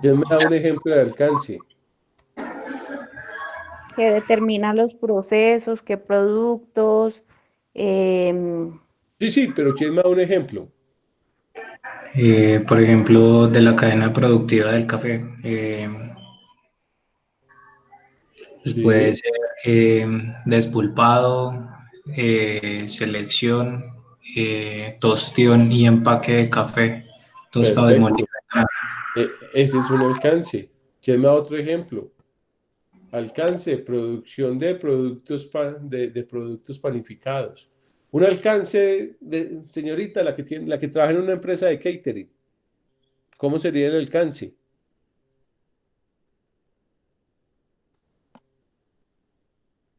¿Quién me da un ejemplo de alcance? Que determina los procesos, qué productos. Sí, pero ¿quién me da un ejemplo? Por ejemplo, de la cadena productiva del café. Puede Sí. ser despulpado, selección, tostión y empaque de café, tostado y molido. Perfecto. Ese es un alcance. ¿Quién me da otro ejemplo? Alcance, producción de productos, de productos panificados. Un alcance de, señorita, la que trabaja en una empresa de catering. ¿Cómo sería el alcance?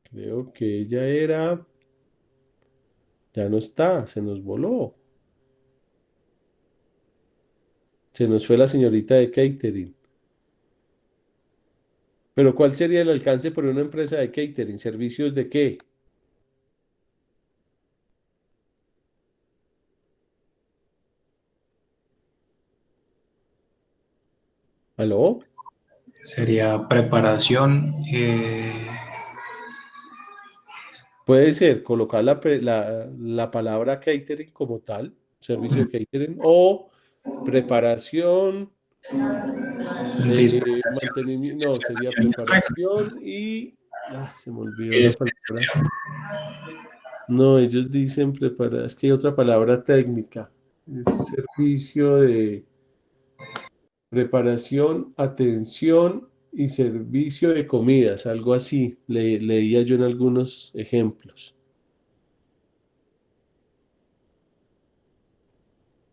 Creo que ella era, ya no está, se nos voló. Se nos fue la señorita de catering. Pero ¿cuál sería el alcance por una empresa de catering? ¿Servicios de qué? ¿Aló? Sería preparación, Puede ser colocar la palabra catering como tal, servicio de catering, o preparación, mantenimiento, no, sería preparación y, se me olvidó la palabra. No, ellos dicen preparar, es que hay otra palabra técnica, es servicio de preparación, atención y servicio de comidas, algo así, leía yo en algunos ejemplos.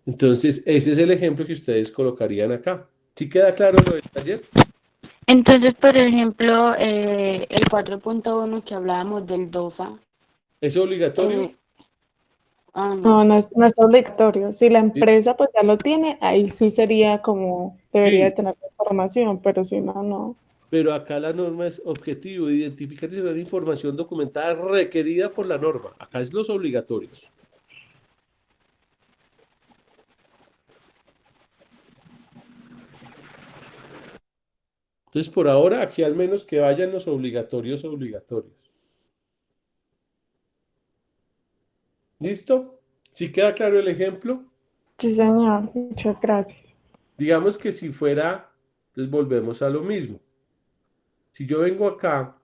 Entonces, ese es el ejemplo que ustedes colocarían acá. ¿Sí queda claro lo del taller? Entonces, por ejemplo, el 4.1 que hablábamos del DOFA. ¿Es obligatorio? No, no es obligatorio. Si la empresa pues ya lo tiene, ahí sí sería como, debería de tener la información, pero si no, no. Pero acá la norma es objetivo, identificar y la información documentada requerida por la norma. Acá es los obligatorios. Entonces, por ahora, aquí al menos que vayan los obligatorios. ¿Listo? ¿Sí queda claro el ejemplo? Sí, señor. Muchas gracias. Digamos que si fuera, entonces volvemos a lo mismo. Si yo vengo acá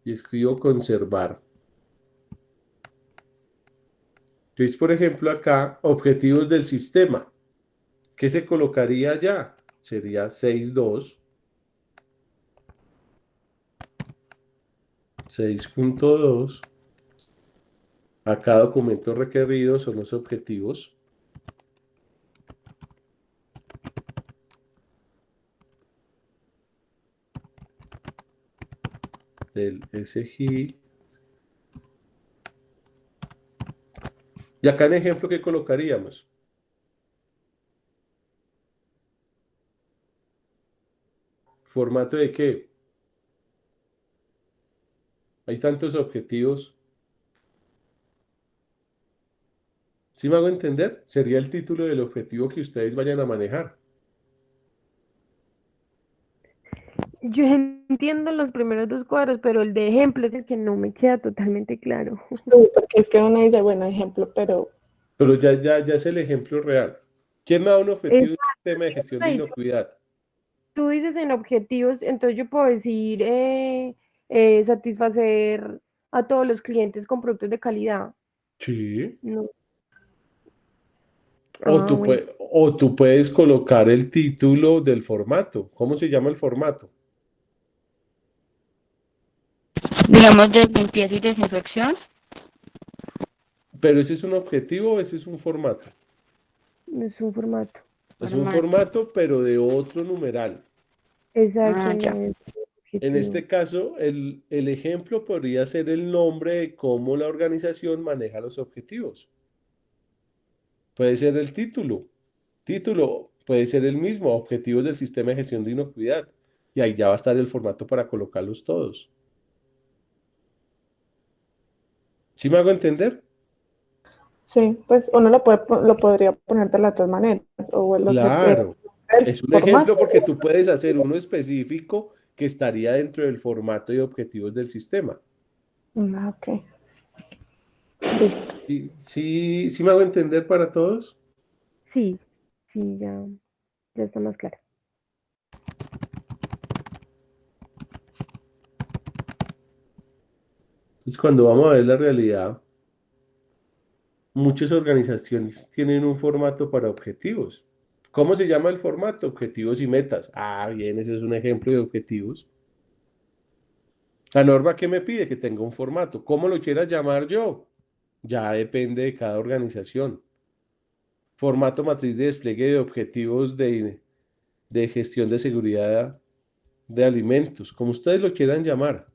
y escribo conservar. Entonces, por ejemplo, acá, objetivos del sistema. ¿Qué se colocaría allá? Sería 6.2. 6.2. Acá documento requerido son los objetivos. Del SGI. Y acá en ejemplo, ¿qué colocaríamos? ¿Formato de qué? Hay tantos objetivos. ¿Sí me hago entender? Sería el título del objetivo que ustedes vayan a manejar. Yo entiendo los primeros dos cuadros, pero el de ejemplo es el que no me queda totalmente claro. Sí, porque es que uno dice, bueno, ejemplo, pero Pero ya es el ejemplo real. ¿Quién me da un objetivo de un sistema de gestión de inocuidad? Tú dices en objetivos, entonces yo puedo decir satisfacer a todos los clientes con productos de calidad. Sí. No. O o tú puedes colocar el título del formato. ¿Cómo se llama el formato? Digamos de limpieza y desinfección. Pero ese es un objetivo o ese es un formato. Es un formato. Es un formato, pero de otro numeral. Exacto. Ya. No es En este caso, el ejemplo podría ser el nombre de cómo la organización maneja los objetivos. Puede ser el título. Título puede ser el mismo, objetivos del sistema de gestión de inocuidad. Y ahí ya va a estar el formato para colocarlos todos. ¿Sí me hago entender? sí, pues uno lo podría poner de las dos maneras. O Claro. el Es un formato. ejemplo porque tú puedes hacer uno específico que estaría dentro del formato y objetivos del sistema. Ok. Listo. ¿Sí me hago entender para todos? Sí, ya está más claro. Entonces, cuando vamos a ver la realidad, muchas organizaciones tienen un formato para objetivos. ¿Cómo se llama el formato? Objetivos y metas. Ah, bien, ese es un ejemplo de objetivos. La norma que me pide que tenga un formato. ¿Cómo lo quiera llamar yo? Ya depende de cada organización. Formato matriz de despliegue de objetivos de gestión de seguridad de alimentos, como ustedes lo quieran llamar.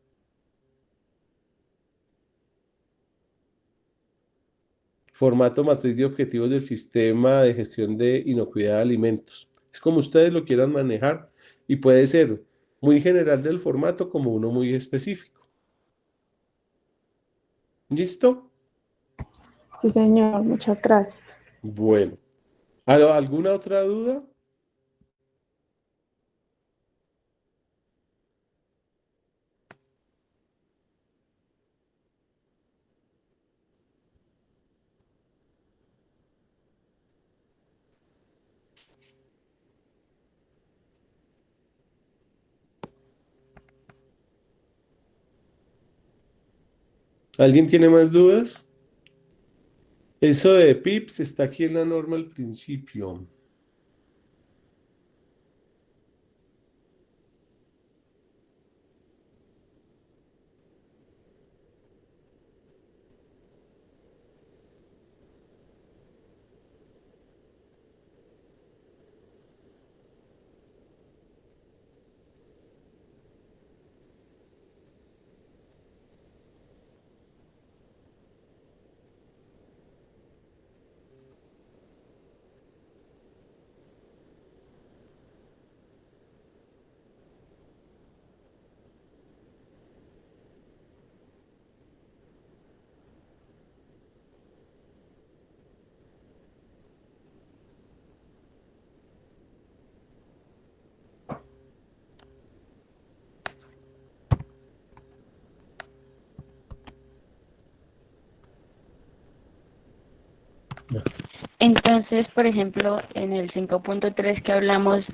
Formato matriz de objetivos del sistema de gestión de inocuidad de alimentos. Es como ustedes lo quieran manejar y puede ser muy general del formato como uno muy específico. ¿Listo? Sí, señor, muchas gracias. Bueno. ¿Alguna otra duda? ¿Alguien tiene más dudas? Eso de PIPS está aquí en la norma al principio. Entonces, por ejemplo, en el 5.3 que hablamos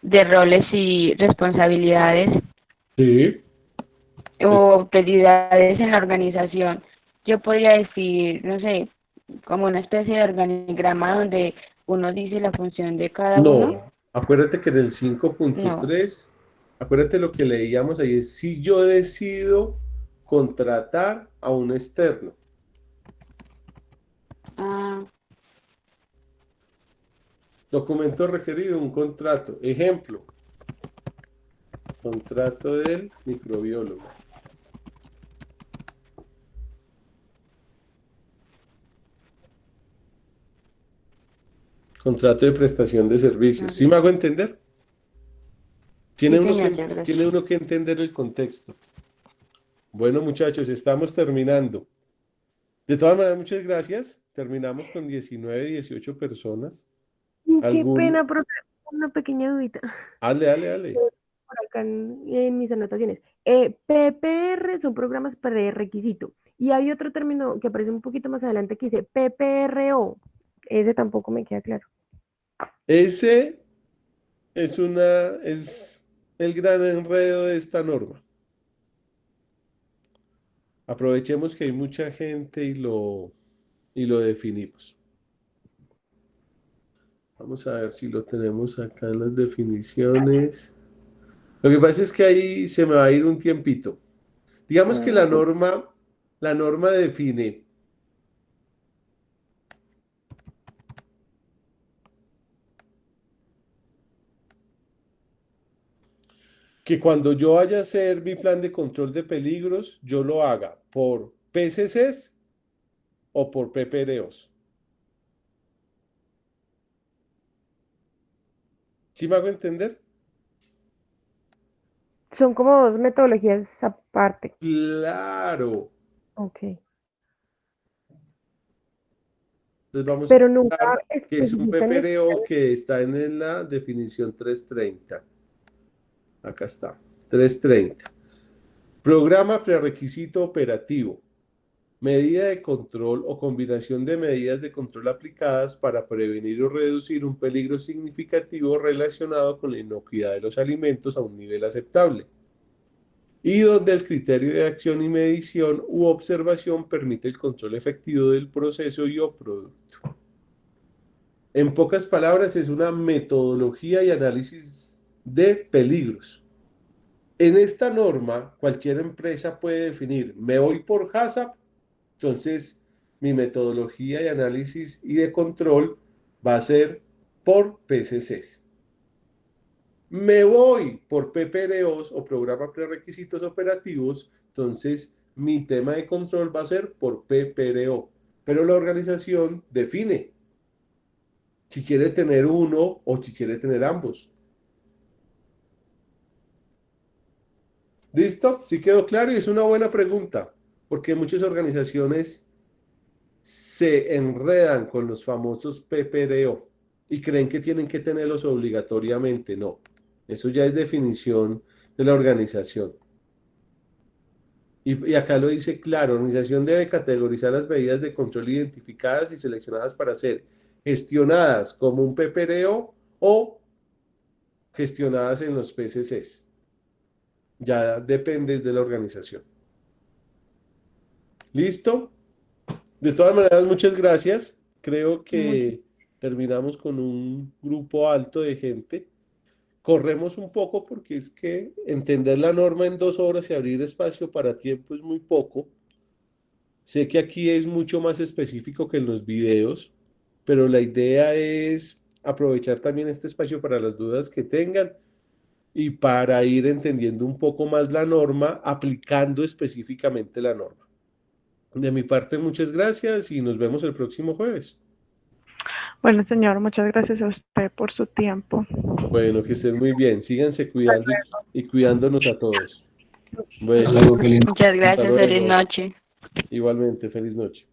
de roles y responsabilidades Sí. o prioridades en la organización, yo podría decir, no sé, como una especie de organigrama donde uno dice la función de cada uno. No, acuérdate que en el 5.3, acuérdate lo que leíamos ahí, es si yo decido contratar a un externo. Ah, Documento requerido, un contrato. Ejemplo, contrato del microbiólogo. Contrato de prestación de servicios. ¿Sí me hago entender? Tiene sí, uno señor, que, ya, gracias. tiene uno que entender el contexto. Bueno, muchachos, estamos terminando. De todas maneras, muchas gracias. Terminamos con 19, 18 personas. Qué pena, profe, una pequeña dudita. Dale. Por acá en mis anotaciones. PPR son programas prerequisito. Y hay otro término que aparece un poquito más adelante que dice PPRO. Ese tampoco me queda claro. Ese es el gran enredo de esta norma. Aprovechemos que hay mucha gente y lo definimos. Vamos a ver si lo tenemos acá en las definiciones. Lo que pasa es que ahí se me va a ir un tiempito. Digamos que la norma define que cuando yo vaya a hacer mi plan de control de peligros, yo lo haga por PCCs o por PPROs. ¿Sí me hago entender? Son como dos metodologías aparte. Claro. Ok. Entonces vamos Pero a nunca ver que es un PPRO que está en la definición 330. Acá está, 330. Programa prerequisito operativo. Medida de control o combinación de medidas de control aplicadas para prevenir o reducir un peligro significativo relacionado con la inocuidad de los alimentos a un nivel aceptable. Y donde el criterio de acción y medición u observación permite el control efectivo del proceso y o producto. En pocas palabras, es una metodología y análisis de peligros. En esta norma, cualquier empresa puede definir, me voy por HACCP, entonces mi metodología de análisis y de control va a ser por PCCs. Me voy por PPROs o programa prerequisitos operativos, entonces mi tema de control va a ser por PPRO, pero la organización define si quiere tener uno o si quiere tener ambos. ¿Listo? ¿Sí quedó claro? Y es una buena pregunta, porque muchas organizaciones se enredan con los famosos PPRO y creen que tienen que tenerlos obligatoriamente. No, eso ya es definición de la organización. Y acá lo dice claro, la organización debe categorizar las medidas de control identificadas y seleccionadas para ser gestionadas como un PPRO o gestionadas en los PCCs. Ya depende de la organización. ¿Listo? De todas maneras, muchas gracias. Creo que terminamos con un grupo alto de gente. Corremos un poco porque es que entender la norma en 2 horas y abrir espacio para tiempo es muy poco. Sé que aquí es mucho más específico que en los videos, pero la idea es aprovechar también este espacio para las dudas que tengan y para ir entendiendo un poco más la norma, aplicando específicamente la norma. De mi parte, muchas gracias y nos vemos el próximo jueves. Bueno, señor, muchas gracias a usted por su tiempo. Bueno, que estén muy bien. Síganse cuidando y cuidándonos a todos. Bueno, Muchas gracias, feliz noche. Igualmente, feliz noche.